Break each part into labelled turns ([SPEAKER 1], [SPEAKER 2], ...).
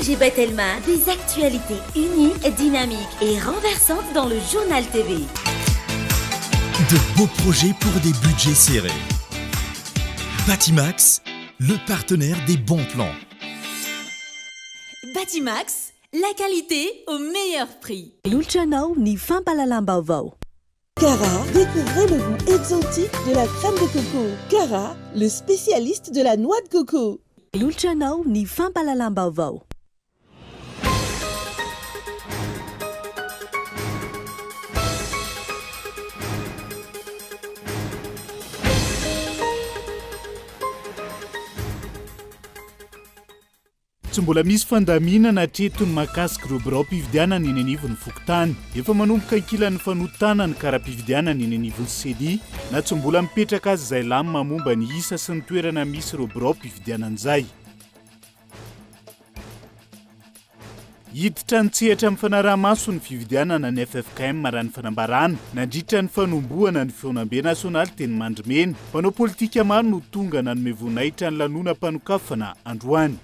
[SPEAKER 1] J'ai Batelma, des actualités uniques, dynamiques et renversantes dans le journal TV.
[SPEAKER 2] De beaux projets pour des budgets serrés. Batimax, le partenaire des bons plans.
[SPEAKER 3] Batimax, la qualité au meilleur prix.
[SPEAKER 4] Lulchanao ni fampalalam Vaovao.
[SPEAKER 5] Cara, découvrez le goût exotique de la crème de coco. Cara, le spécialiste de la noix de coco.
[SPEAKER 4] Lulchanao ni fampalalam Vaovao.
[SPEAKER 6] Tsy mbola misy fandaminana tretony mahakasika ireo birao mpividianana eny anivon'ny fokotany. Efa manomboka ankilan'ny fanotanany karaha-mpividianana eny anivon'ny sedi, na tsy mbola mipetraka azy izay lamina momba ny isa sy ny toerana misy ireo birao mpividianan'izay. Hiditra nitsehatra amin'ny fanaraha-maso ny fividianana ny FFKM raha ny fanambarana, nandritra ny fanombohana ny feonam-be nasionaly teny Mandrimena. Mpanao politika maro no tonga nanome voninahitra ny lanonam-panokafana androany.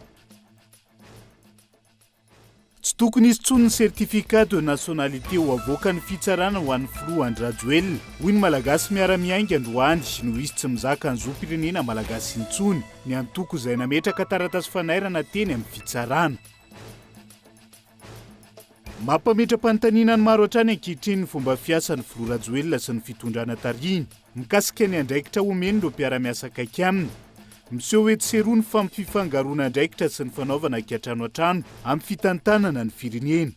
[SPEAKER 6] Tsy tokony izy tsony ny certificat de nationalité ho avoaka ny fitsarana ho an'ny filoha Andry Rajoelina. Hoy ny malagasy miara-miainga androany no izy tsy mizaka ny zoam-pirenena malagasy intsony, ny antoko izay nametraka taratasy fanairana teny amin'ny fitsarana. Mampametra-panontaniana ny maro hatrany ankehitriny ny fomba fiasan'ny filoha Rajoelina sy ny fitondrana tariny. Mikasika ny andraikitra omeny ireo mpiara-miasa akaiky aminy. Miseho hoe tsy seroa ny fampifangaroana andraikitra sy ny fanaovana ankiatrano an-trano amin'ny fitantanana ny firenena.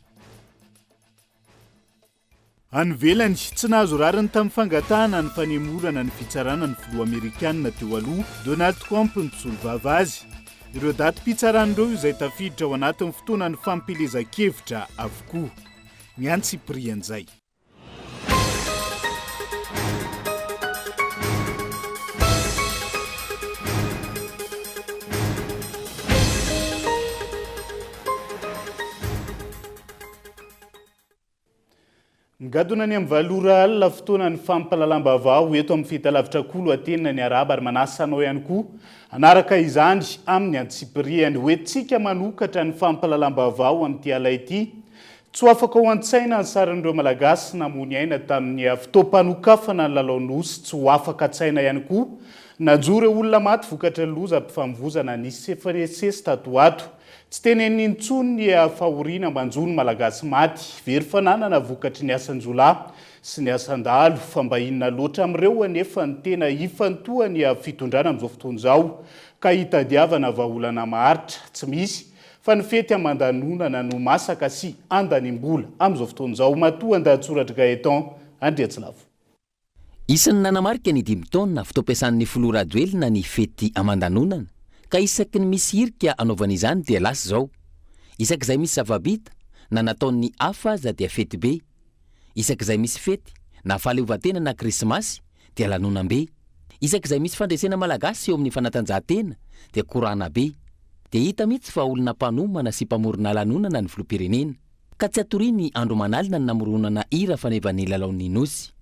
[SPEAKER 6] Any ivelany tsy nahazo rariny tamin'ny fangatahana ny fanemorana ny fitsarana ny filoha Amerikanina teo aloha Donald Trump ny mpisolivava azy. Ireo daty mpitsaran'ireo izay tafiditra ao anatin'ny fotoana ny fampelezan-kevitra avokoa. Ny antsiprian'izay. Ngadona ny amin'ny valora alina fotoana ny fampalalam-baovao eto amin'ny fahitalavitra kolo atenina ny araba ary manasanao ihany koa. Anaraka izany amin'ny antsipriany hoe tsika manokatra ny fampalalam-baovao amin'ity ala ity. Tsy ho afaka ho an-tsaina ny saran'ireo malagasy namony aina tamin'ny fotoam-panokafana ny lalaonosy, tsy ho afaka an-tsaina ihany koa. Najoro olona maty vokatra ny loza mpifamovozana nisy FRSS tato ato. Tsy tenen'ny intsony ny fahoriana manjony malagasy maty, very fananana vokatry ny asan-jolahy sy ny asan-dalo fambahinana loatra amin'ireo anefa ny tena ifantoha ny fitondrana amin'izao fotoana izao ka hitadiavana vahaolana maharitra tsy misy fa ny fety aman-danonana no masaka sy andanimbola amin'izao fotoana izao. Matoa andahatsoratra Gaetan Andriatsilavo.
[SPEAKER 7] Isan'ny nanamarika ny 5 taona fotoam-piasan'ny filoha Rajoelina ny fety aman-danonana. Ka isaky ny misy hirika anaovana izany dia lasa zao. Isaky izay misy zava-bita na nataon'ny hafa aza dia fety be. Isaky izay misy fety na fahaleovantena na krismasy dia lanonam-be. Isaky izay misy fandresena malagasy eo amin'ny fanatanjahantena dia korana be. Dia hita mihitsy fa olona mpanomana sy mpamorona lanonana ny filoham-pirenena. Ka tsy atoriany andro manalina ny namoronana hira fanevany lalaon'ny nosy.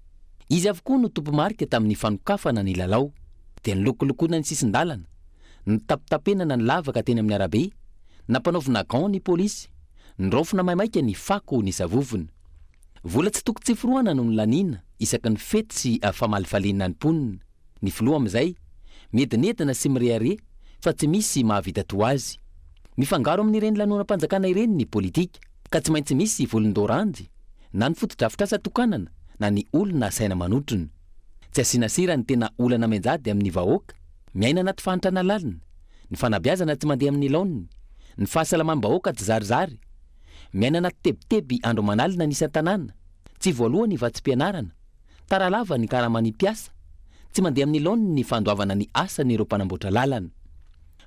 [SPEAKER 7] Izy avokoa no tompo-marika tamin'ny fanokafana ny lalao. Dia nilokolokona ny sisin-dalana. Nitapitapenana ny lavaka teny amin'ny arabe, nampanaovina gant ny polisy, nirofona maimaika ny fako ny savovony. Vola tsy toko tsiforoana no nylaniana, isaky ny fety sy famalifaliana ny ponina. Ny filoha amin'izay, miedinedina sy mirehare, fa tsy misy mahavita toa azy. Mifangaro amin'ireny lanonam-panjakana ireny ny politika, ka tsy maintsy misy volondoranjy, na ny fotodrafitra asa tokanana, na ny olona saina manotrona. Tsy asinasira ny tena olana menjady amin'ny vahoaka. Miaina anaty fahantrana lalina, ny fanabeazana tsy mandeha amin'ny laoniny, ny fahasalamam-bahoaka tsy zarizary, miaina anaty tebiteby andro manalina ny isan-tanàna, tsy voalohany vatsim-pianarana, taralava ny karamany mpiasa, tsy mandeha amin'ny laoniny ny fandoavana ny asan'ireo mpanamboatra lalana.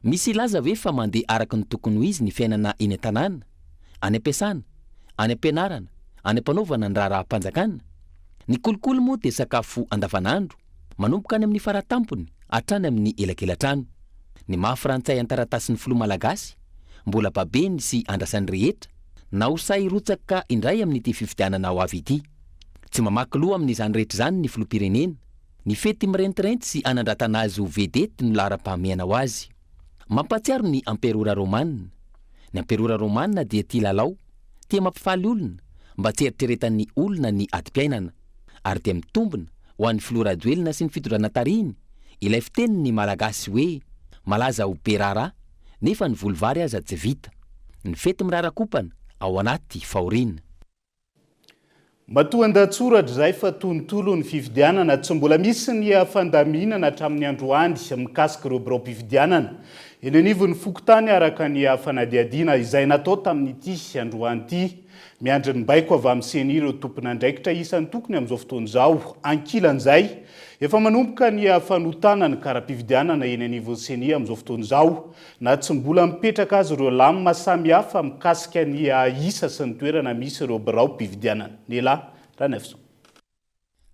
[SPEAKER 7] Misy laza ve fa mandeha araka ny tokony ho izy ny fiainana eny an-tanàna, any am-piasana, any am-pianarana, any am-panaovana ny raharaham-panjakana. Ny kolokolo moa dia sakafo andavanandro, manomboka any amin'ny faratampony, hatrany amin'ny elakelatrano. Ny maha-frantsay an-taratasin'ny filoha malagasy, mbola babeny sy andrasan'ny rehetra, na hosay rotsaka indray amin'ity fifidianana ao avy ity. Tsy mamaky loha amin'izany rehetra izany ny filoham-pirenena. Ny fety mirentirenty sy anandratana azy ho vedety no lara-pahamehana ho azy. Mampatsiaro ny amperora romanina. Ny amperora romanina dia tia lalao, tia mampifaly olona, mba tsy eritreretan'ny olona ny adi-piainana, ary dia mitombina ho an'ny filoradoelona sy ny fitondrana tariny. Ilay fitenin'ny malagasy hoe malaza ho be raharaha, nefa ny volovary aza tsy vita. Ny fety mirarakopana ao anaty fahoriana.
[SPEAKER 6] Matoan-datsoratra izay fa tontolo ny fifidianana tsy mbola misy ny fandaminana hatramin'ny androany mikasika ireo birao-pifidianana. Eny anivon'ny fokontany araka ny fanadihadiana izay natao tamin'ity androany ity. Miandry ny baiko avy amin'ny seni ireo tompon'andraikitra isan'ny tokony amin'izao fotoana izao. Ankilan'izay efa manomboka ny fanotana ny kara-pifidianana eny anivon'ny seni amin'izao fotoana izao. Na tsy mbola mipetraka azy ireo lamina samihafa mikasika ny isa sy ny toerana misy ireo birao-pifidianana. Nela ranefso.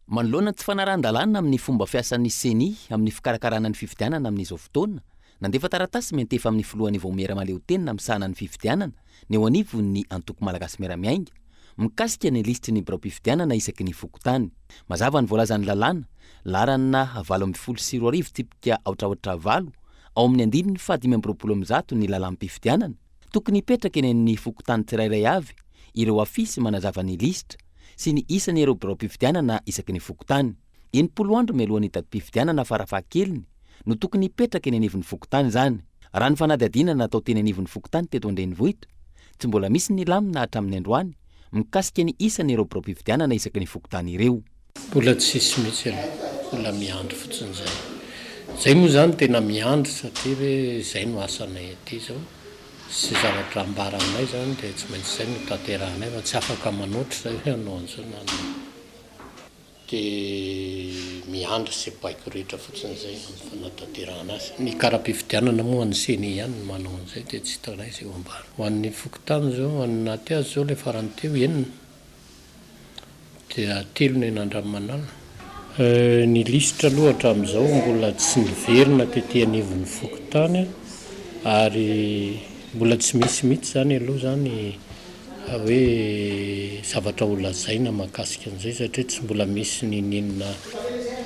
[SPEAKER 7] Manoloana tsy fanaran-dalàna amin'ny fomba fiasan'ny seni amin'ny fikarakarana ny fifidianana amin'izao fotoana, nandefa taratasy mentefa amin'ny filohan'ny vao miara-maleo tenina misahana ny fifidianana ny eo anivon'ny antoko malagasy miara-miainga mikasika ny lisitry ny birao-pifidianana isaky ny fokontany. Mazava ny voalazan'ny lalàna larana 8.10 tsipika aotraotra 8 ao amin'ny andininy 520 ny lalàm-pifidianana tokony hipetraka eny amin'ny fokontany tsirairay avy ireo afisy manazava ny lisitra sy ny isany ireo birao-pifidianana isaky ny fokontany. 90 andro mialohan'ny datim-pifidianana farafahakeliny no tokony hipetraka eny anivon'ny fokontany izany. Raha ny fanadihadiana natao teny anivon'ny fokontany teto an-drenivohitra, tsy mbola misy ny lamina hatramin'ny androany mikasika ny isany ireo birao-pifidianana isaky ny fokontany ireo.
[SPEAKER 8] Mbola tsisy mihitsy mbola miandry fotsiny zay. Zay moa zany tena miandry satria hoe zay no asanay aty zao. Sy zavatra ambara aminay zany dia tsy maintsy zay no tanterahanay fa tsy afaka manoatra zay hoe hanao an'izao na dia miandry sy baiko rehetra fotsiny zay amin'ny fanatanterahana azy. Ny kara-pifidianana moa ny seni ihany no manao an'izay dia tsy hitanay zay ho ambara. Ho an'ny fokontany zao, ho an'ny naty azy zao ilay farany teo enina dia 3 ny enandrammanana. Ny lisitra aloha hatramin'izao mbola tsy niverina tetỳ anivon'ny fokontany ary mbola tsy misy mihitsy zany aloha zany hoe zavatra ho lazaina mahakasika an'izay satria tsy mbola misy ny ninona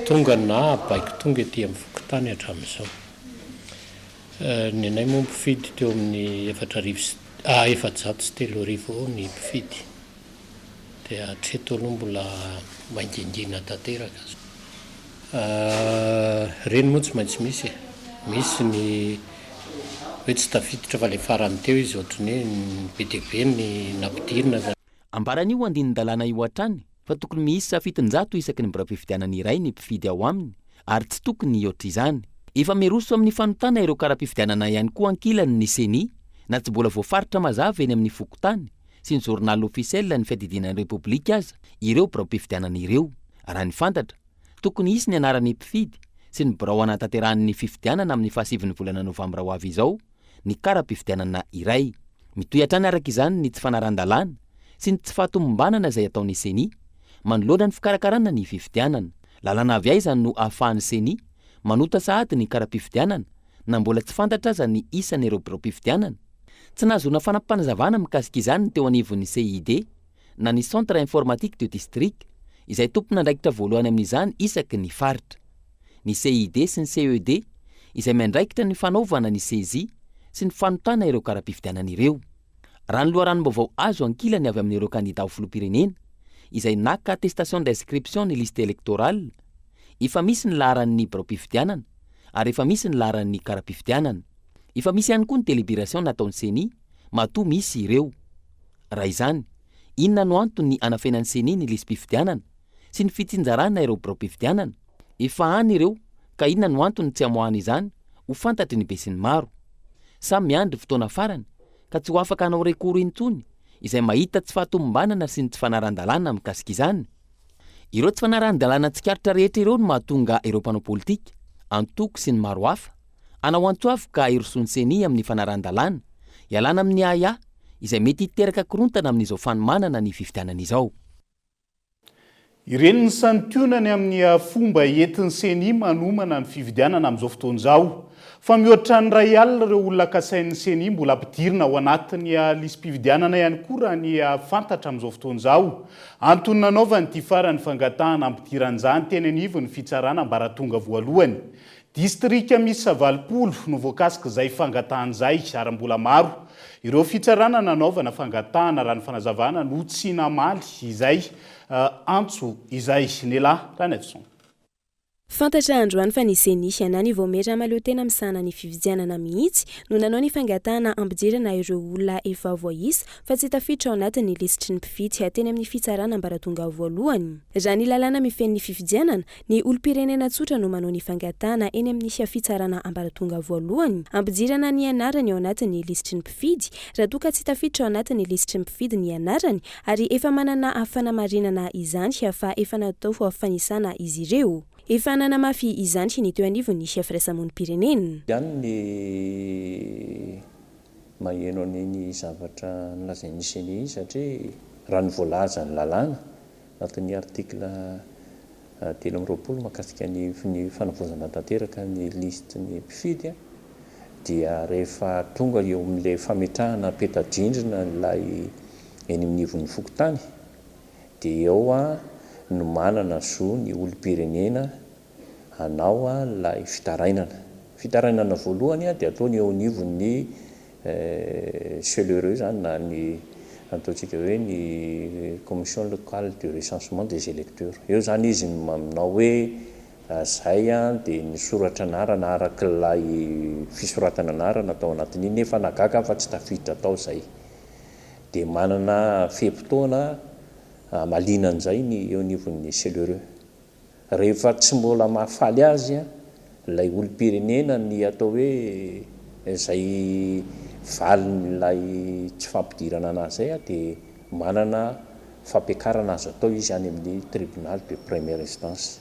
[SPEAKER 8] tonga na baiko tonga etỳ amin'ny fokontany hatramin'izao. Ny anay moa mpifidy teo amin'ny 4,3 ny mpifidy dia hatreto aloha mbola maingingina tanteraka. Reny moa tsy maintsy misy ny hoe tsy tafiditra fa ilay farany teo izy ohatran'ny hoe ny BDB ny nampidirina zany.
[SPEAKER 7] Ambaran'io andinin-dalàna io hatrany fa tokony miisa fitonjato isaky ny birao-pifidianana iray ny mpifidy ao aminy ary tsy tokony ohatr' izany. Efa miroso amin'ny fanotana ireo kara-pifidianana ihany koa ankilany ny seni na tsy mbola voafaritra mazava eny amin'ny fokontany sy ny journal officiel ny fiadidinan'ny repoblika aza ireo birao-pifidianana ireo. Raha ny fantatra tokony isy ny anaran'ny mpifidy sy ny birao anatanterahany fifidianana amin'ny 7 volana novambra ho avy izao ny kara-pifidianana iray. Mitoy hatrany araka izany ny tsy fanaran-dalàna sy ny tsy fahatomombanana izay ataon'ny seni manoloana ny fikarakarana ny fifidianana. Lalàna avy aizany no ahafahan'ny seni manota sahady ny kara-pifidianana na mbola tsy fantatra aza ny isany ireo birao-pifidianana. Tsy nazona fanampanazavana mikasika izany teo anivon'ny CID na ny centre informatique de district izay tompon'andraikitra voalohany amin'izany isaky ny faritra. Ny CID sy ny CED izay miandraikitra ny fanaovana ny saisie sy ny fanotana ireo kara-pifidianana ireo. Raha ny loharanom-baovao azo ankilany avy amin'ireo kandida ho filoham-pirenena izay naka attestation d'inscription ny liste électorale, efa misy ny laharan'ny birao-pifidianana ary efa misy ny laharan'ny kara-pifidianana. Efa misy ihany koa ny délibération nataon'ny seni matoa misy ireo. Raha izany, inona no antony anafenan'ny seni ny listim-pifidianana sy ny fitsinjarana ireo birao-pifidianana? Efa any ireo ka inona no antony tsy hamoahana izany ho fantatry ny be sy ny maro? Samy miandry fotoana farany ka tsy ho afaka hanao rekoro intsony izay mahita tsy fahatomombanana sy ny tsy fanaran-dalàna mikasika izany. Ireo tsy fanaran-dalàna tsikaritra rehetra ireo no mahatonga ireo mpanao politika, antoko sy ny maro hafa anao antsoavy ka irosony seni amin'ny fanaran-dalàna ialana amin'ny aya izay mety hiteraka korontana amin'izao fanomanana ny fifidianana izao.
[SPEAKER 6] Ireny ny santionany amin'ny fomba entin'ny seni manomana ny fifidianana amin'izao fotoana izao. Fa mihoatra ny ray alina ireo olona kasain'ny seni mbola ampidirina ao anatin'ny listim-pifidianana ihany koa raha ny fantatra amin'izao fotoana izao. Antony nanaovany ity farany fangatahana ampidiran'izany teny anivon'ny fitsarana ambaratonga voalohany. distrika misy 70 no voakasika izay fangatahana izay ary mbola maro ireo fitsarana nanaovana fangatahana raha ny fanazavana no tsy namaly izay antso izay nylahy Ranefson.
[SPEAKER 9] Fantatra androany fa ny senisy anany vao metra maleo tena misana ny fividianana mihitsy no nanao ny fangatahana ampidirana ireo olona efa voaisa fa tsy tafiditra ao anatin'ny lisitry ny mpifidy teny amin'ny fitsarana ambaratonga voalohany. Raha ny lalàna mifen'ny fividianana, ny olom-pirenena tsotra no manao ny fangatahana eny amin'ny fitsarana ambaratonga voalohany, ampidirana ny anarany ao anatin'ny lisitry ny mpifidy raha toa ka tsy tafiditra ao anatin'ny lisitry ny mpifidy ny anarany ary efa manana fanamarinana izany fa efa natao fanisana izy ireo. Efa nanamafy izany ny teo anivony firaisamonim-pirenena.
[SPEAKER 10] Ihany ny maheno ny zavatra nolazain'ny CNI satria raha ny voalaza ny lalàna anatin'ny artikla 3 mahakasika ny fanavozana tanteraka ny listy ny mpifidy dia rehefa tonga eo amin'ilay fametrahana peta-drindrina nylay eny amin'ny ivon'ny fokotany dia eo no manana zo ny olom-pirenena hanao lay fitarainana voalohany dia ataony eo anivon'ny cheleureux zany na ny ataontsika hoe ny commission locale de recensement des électeurs. Eo zany izy manao hoe zay dia ny soratra anarana araka lay fisoratana anarana atao anatin'iny nefa nagaga fa tsy tafiditra atao zay dia manana fehim-potoana malinan'izay ny eo anivon'ny cheleureux. Rehefa tsy mbola mahafaly azy lay olom-pirenena ny atao hoe zay valyn'ilay tsy fampidirana anazy zay dia manana fampiakarana azy atao izy any amin'ny tribunal de première instance.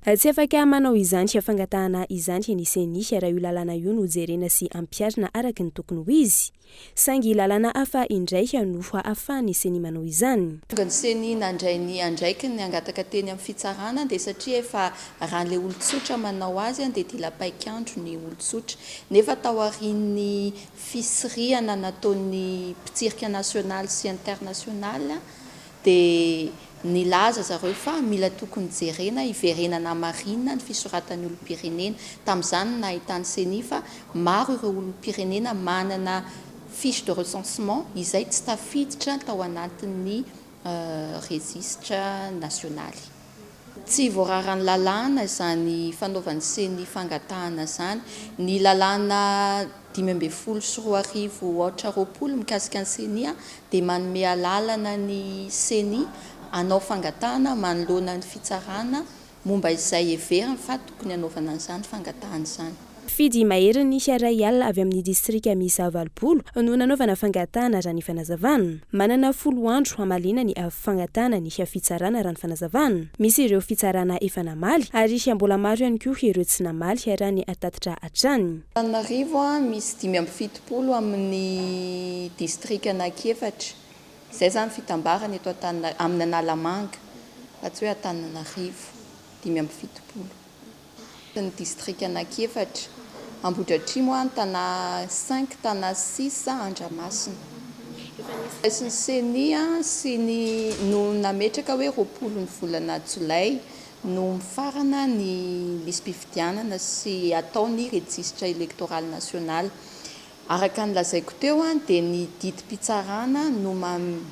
[SPEAKER 9] Tsy afaka manao izany fangatahana izany ny senisy raha io lalàna io no jerena sy ampiarina araka ny tokony ho izy. Saingy lalàna hafa indray no ahafahany seny manao izany.
[SPEAKER 11] Tonga ny seny nandray ny andraiky ny angataka teny amin'ny fitsarana dia satria efa rahan'ilay olon-tsotra manao azy dia tila-paikandro ny olon-tsotra. Nefa tao aorian'ny fisiriana nataon'ny mpitirika nasionaly sy internasionaly dia nilaza zareo fa mila tokony jerena iverenana marina ny fisoratan'ny olom-pirenena. Tamin'izany nahitany seny fa maro ireo olom-pirenena manana fiche de recensement izay tsy tafiditra tao anatin'ny registre nasionaly. Tsy voararan'ny lalàna izany fanaovan'ny seny fangatahana zany. Ny lalàna 5 sy 20 mikasika ny seny dia manome alalana ny seny anao fangatahana manoloana ny fitsarana momba izay everiny fa tokony anaovana an'izany fangatahana izany.
[SPEAKER 9] Fidy maheriny ray alina avy amin'ny distrika misy 70 no nanaovana fangatahana raha ny fanazavana. Manana 10 andro hamalina ny fangatahana ny fitsarana raha ny fanazavana. Misy ireo fitsarana efa namaly ary mbola maro ihany koa ireo tsy namaly raha ny atatitra hatrany.
[SPEAKER 11] Antananarivo misy 570 amin'ny distrika anankefatra. Zay zany fitambarana eto amin'ny Analamanga fa tsy hoe Antananarivo 570. Ny distrika anankefatra Ambohidratrimo tana 5 tana 6 Andramasina. Sy ny seny sy ny no nametraka hoe 20 ny volana Jolay no mifarana ny listim-pifidianana sy atao ny registre électoral national. Araka ny lazaiko teo dia ny didim-pitsarana no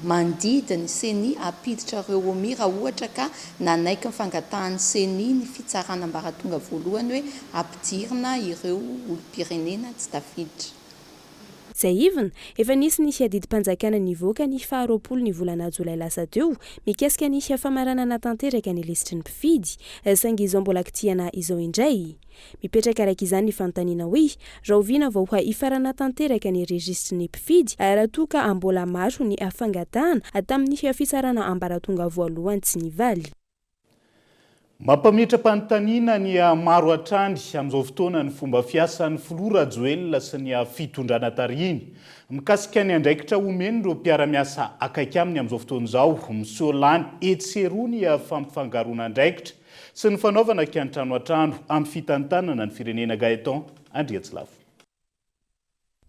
[SPEAKER 11] mandidy ny seny apiditra ireo omi raha ohatra ka nanaiky ny fangatahan'ny seny ny fitsarana ambaratonga voalohany hoe ampidirina ireo olom-pirenena tsy tafiditra.
[SPEAKER 9] Zay ivona, efa nisy ny didim-panjakana nivoaka ny 20 ny volana Jolay lasa teo mikasika ny famaranana tanteraka ny lisitry ny mpifidy, saingy izao mbola kitihana izao indray. Mipetraka araka izany ny fanontaniana hoe raha oviana vao hifarana tanteraka ny registre ny mpifidy raha toa ka mbola maro ny fangatahana tamin'ny fitsarana ambaratonga voalohany tsy nivaly.
[SPEAKER 6] Mampamitra-panontaniana ny maro hatrany amin'izao fotoana ny fomba fiasan'ny filora joelina sy ny fitondrana tariny. Mikasika ny andraikitra omeny ireo mpiara-miasa akaiky aminy amin'izao fotoana izao, miseholany etserony fampifangaroana andraikitra sy ny fanaovana kiantrano hatrano amin'ny fitantanana ny firenena Gaeton Andriatsilavo.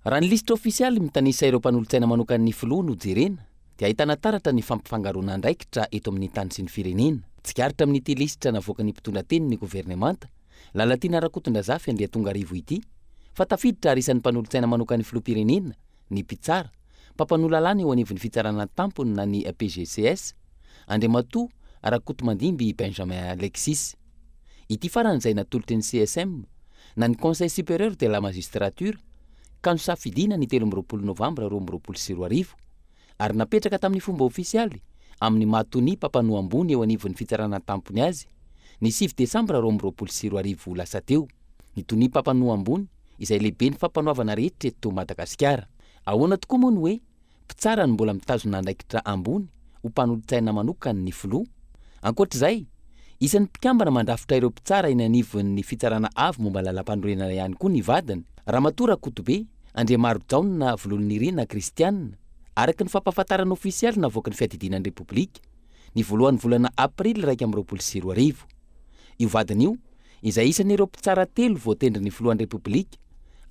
[SPEAKER 7] Raha ny lisitra ofisialy mitanisa ireo mpanolotsaina manokan'ny filoha no jerena dia ahitana taratra ny fampifangaroana andraikitra eto amin'ny tany sy ny firenena. Tsikaritra amin'ity lisitra navoaka ny mpitondra teny ny governemanta lalatiana rakotondrazafy andria tonga arivo ity fa tafiditra arisan'ny mpanolotsaina manokany filopirenena ny mpitsara mpampanolo lalàna eo anivon'ny fitsarana tampony na ny PGCS andriamatoa rakoto mandimby Benjamin Alexis. Ity farany izay natolotry ny CSM na ny Conseil supérieur de la magistrature ka nosafidina ny 13 novambra 2024 ary napetraka tamin'ny fomba ofisialy amin'ny matony mpampanoa ambony eo anivon'ny fitsarana tampony azy ny 7 desambra 2024 lasa teo. Ny tony mpampanoa ambony izay lehibe ny fampanoavana rehetra eto Madagasikara. Ahoana tokoa moa ny hoe mpitsara ny mbola mitazona andraikitra ambony ho mpanolotsaina manokany ny filoha. Ankoatr'izay, isan'ny mpikambana mandrafitra ireo mpitsara eny anivon'ny fitsarana avy momba lalam-panorenana ihany koa ny vadiny. Ramatoa Rakotobe Andriamaro Jaona Volon'Irina Kristianina araka ny fampahafantarana ofisialy navoaka ny fiadidinan'ny Repoblika ny voalohan'ny volana Aprily 2024. Io vadiny io izay isan'ireo mpitsara 3 voatendry ny filohan'ny Repoblika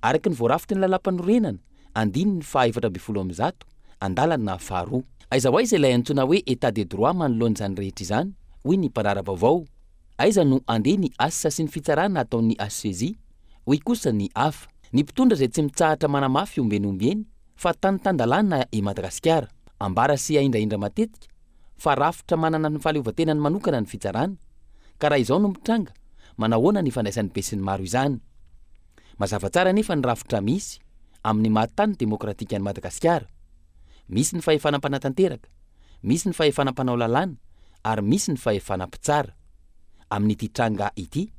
[SPEAKER 7] araka ny voarafitry ny lalam-panorenana andininy 410 andalana faharoa. Aiza ho aiza ilay antsoina hoe état de droit manoloana izany rehetra izany hoy ny mpanara vaovao. Aiza no andeha ny asa sy ny fitsarana ataon'ny HCJ hoy kosa ny hafa. Ny mpitondra izay tsy mitsahatra manamafy ombeny fa tanitandalàna i Madagasikara ambara sy aindraindra matetika fa rafitra manana ny fahaleovantenany manokana ny fitsarana ka raha izao no mitranga manahoana ny fandraisan'ny be sy ny maro izany. Mazava tsara nefa ny rafitra misy amin'ny mahatany demokratika ny Madagasikara. Misy ny fahefana mpanatanteraka, misy ny fahefana mpanao lalàna ary misy ny fahefana mpitsara. Amin'ity tranga ity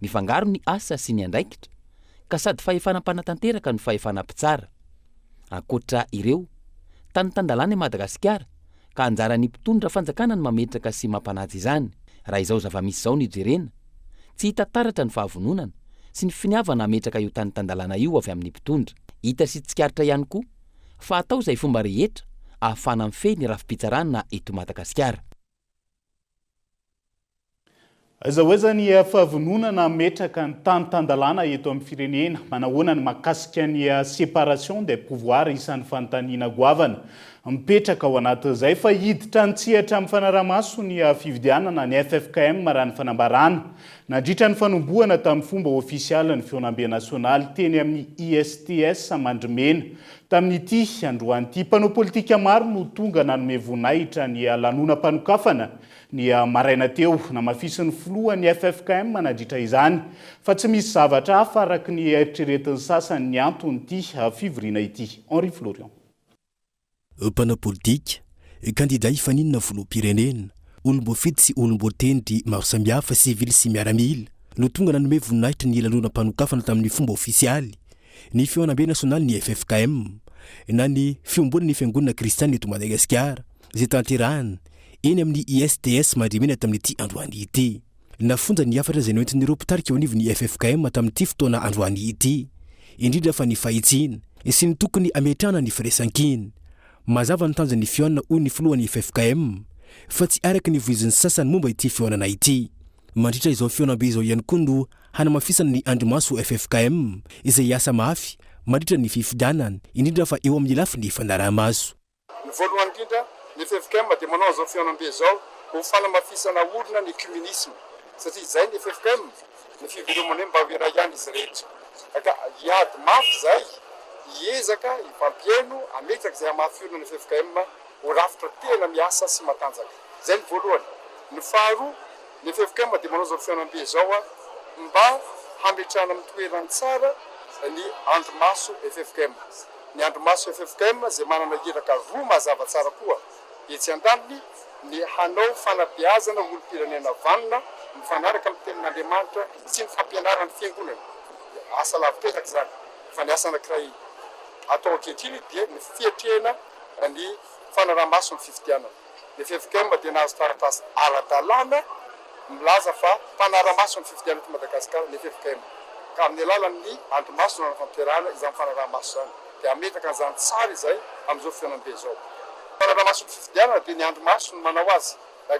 [SPEAKER 7] mifangaro ny asa sy ny andraikitra ka sady fahefana mpanatanteraka ny fahefana mpitsara. Ankoatra ireo tanitandalàna i Madagasikara ka anjaran'ny mpitondra fanjakana ny mametraka sy mampanaja izany. Raha izao zava-misy izao ny jerena tsy hita taratra ny fahavononana sy ny finiavana ametraka io tanitandalàna io avy amin'ny mpitondra. Hita sy tsikaritra ihany koa fa atao izay fomba rehetra ahafana mifehy ny rafi-pitsarana eto Madagasikara.
[SPEAKER 6] Azahoeza ny fahavononana ametraka ny tanitandalàna eto amin'ny firenena manahoana ny mahakasika ny séparation des pouvoirs isan'ny fanontaniana goavana mipetraka ao anatin'izay fa hiditra nitsihatra amin'ny fanaramaso ny fividianana ny FFKM raha ny fanambarana nandritra ny fanombohana tamin'ny fomba ofisialy ny Fionambe nasionaly teny amin'ny ISTS Mandrimena tamin'ity androanyity. Mpanao politika maro no tonga nanome voninahitra ny lanonam-panokafana ny maraina teo na mafisy ny filoha ny FFKM manadritra izany fa tsy misy zavatra hafa araka ny eritreretin'ny sasany ny antonyity fivoriana ity. Henri Florian.
[SPEAKER 2] Mpanao politika, kandida hifaninana filoham-pirenena, olom-boafidy sy olom-boatendry maro samihafa sivily sy miaramila no tonga nanome voninahitra ny lanonam-panokafana tamin'ny fomba ofisialy ny Fionambe nasionaly ny FFKM na ny fiomboana ny fiangonana kristiana eto Madagasikara izay tanterahana eny amin'ny ISTS Mandrimena tamin'ity androany ity. Nafonja ny hafatra izay noentin'ireo mpitarika eo anivon'ny FFKM tamin'ity fotoana androany ity, indrindra fa ny fahitsiana sy ny tokony ametrahana ny firaisan-kina. Mazava ny tanjon'ny fihaonana hoy ny filohan'ny FFKM fa tsy araka ny voizin'ny sasany momba ity fihaonana ity. Mandritra izao Fionambe izao ihany koa no hanamafisana ny andromaso FFKM izay asa mafy mandritra ny fifidianana indrindra fa eo amin'ny lafiny fanarahamaso.
[SPEAKER 12] Ny voalohany indrindra ny FFKM dia manao izao Fionambe izao ho fanamafisana olona ny communisme satria izay ny FFKM ny fivelomana mba ho iray ihany izy rehetra. Ka hiady mafy izay hiezaka hifampieno ametraka izay hamafy olona ny FFKM ho rafitra tena miasa sy matanjaka. Izay ny voalohany. Ny faharoa ny FFKM dia manao izao Fionambe izao mba hametrahana amin'ny toerany tsara ny andromaso FFKM. Ny andromaso FFKM izay manana hiraka roa mazava tsara koa. Etsy an-daniny ny hanao fanabeazana olom-pirenena vanona mifanaraka amin'ny tenin'Andriamanitra sy ny fampianarana fiangonana. Asa lavitezaka izany. Fa ny asa anankiray atao ankehitriny dia ny fiatrehana ny fanarahamaso ny fifidianana. Ny FFKM dia nahazo taratasy ara-dalàna milaza fa mpanarahamaso ny fifidianana eto Madagasikara ny FFKM. Ka amin'ny alalan'ny andromaso na fanterahana izany fanarahamaso izany. Dia ametraka an'izany tsara izay amin'izao Fionambe izao. Fanarahamaso ny fifidianana dia ny andromaso no manao azy.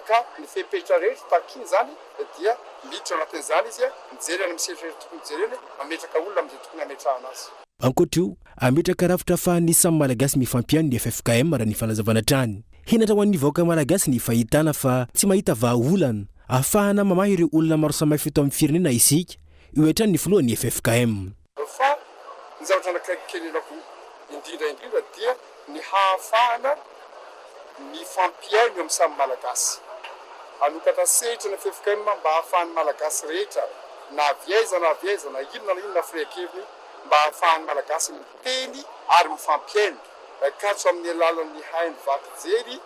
[SPEAKER 12] Ka ny fepetra rehetra takin izany dia miditra anatin'izany izy mijery any miseritreritra tokony jereny ametraka olona amin'izay tokony ametrahana azy.
[SPEAKER 2] Ankoatra io, ametraka rafitra fa ny samy malagasy mifampiany ny FFKM raha ny fanazavana trany. Henatra ho an'ny vahoaka malagasy ny fahitana fa tsy mahita vahaolana ahafahana mamahy ireo olona maro samihafa eto amin'ny firenena isika oetrany ny filohan'ny FFKM.
[SPEAKER 12] Fa ny zavatra anakaikelelako indrindra dia ny hahafahana ny fampiaino amin'ny samy malagasy. Anokatra sehitra ny FFKM mba hahafahan'ny malagasy rehetra na aviaiza na inona firekeviny mba hahafahan'ny malagasy miteny ary mifampiaino katso amin'ny alalan'ny hainy vaky jery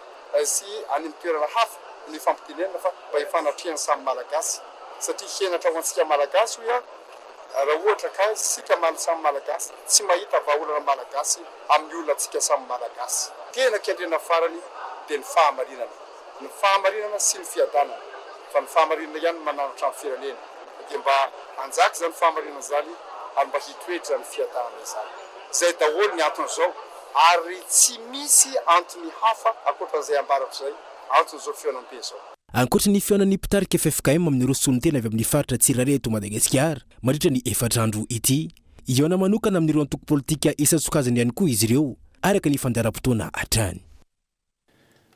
[SPEAKER 12] sy any amin'ny toerana hafa ny fampitenenana fa mba hifanatrihan'ny samy malagasy satria henatra ho antsika malagasy hoe raha ohatra ka sika samy malagasy tsy mahita vahaolana malagasy amin'ny olona antsika samy malagasy. Tena kendrena farany dia ny fahamarinana sy ny fiadanana fa ny fahamarinana ihany mananatra amin'ny firenena dia mba anjaky zany fahamarinana zany ary mba hitoetra ny fiadanana izany. Zay daholo ny anton'izao ary tsy misy antony hafa akoatran'izay ambaratra izay anton'izao fiaonam-be izao.
[SPEAKER 2] Ankoatra ny fiaonan'ny mpitarika FFKM amin'ny rosolon-tena avy amin'ny faritra Tsirare eto Madagasikara mandritra ny 4 andro ity, iona manokana amin'ireo antoko politika isan-tsokajiny ihany koa izy ireo araka ny fandaharam-potoana hatrany.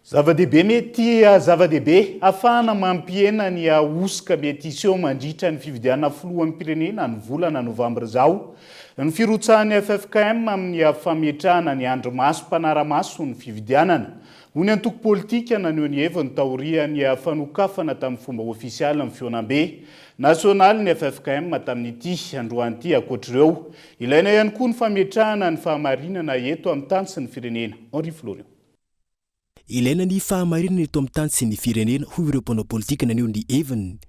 [SPEAKER 6] Zava-dehibe mety zava-dehibe afahana mampiena ny ahosika mety iseho mandritra ny fividianana filohan'ny pirenena ny volana novambra zao. Ny firotsahan'ny FFKM amin'ny fametrahana ny andro maso mpanara-maso ny fividianana. Hoy ny antoko politika naneho ny heviny taorian'ny fanokafana tamin'ny fomba ofisialy amin'ny fiaonam-be nasionaly ny FFKM tamin'ity androan'ity ankoatr'ireo. Ilaina ihany koa ny fametrahana ny fahamarinana eto amin'ny tany sy ny firenena. Henri Florian.
[SPEAKER 2] Ilaina ny fahamarinana eto amin'ny tany sy ny firenena hoy ireo mpanao politika naneho ny heviny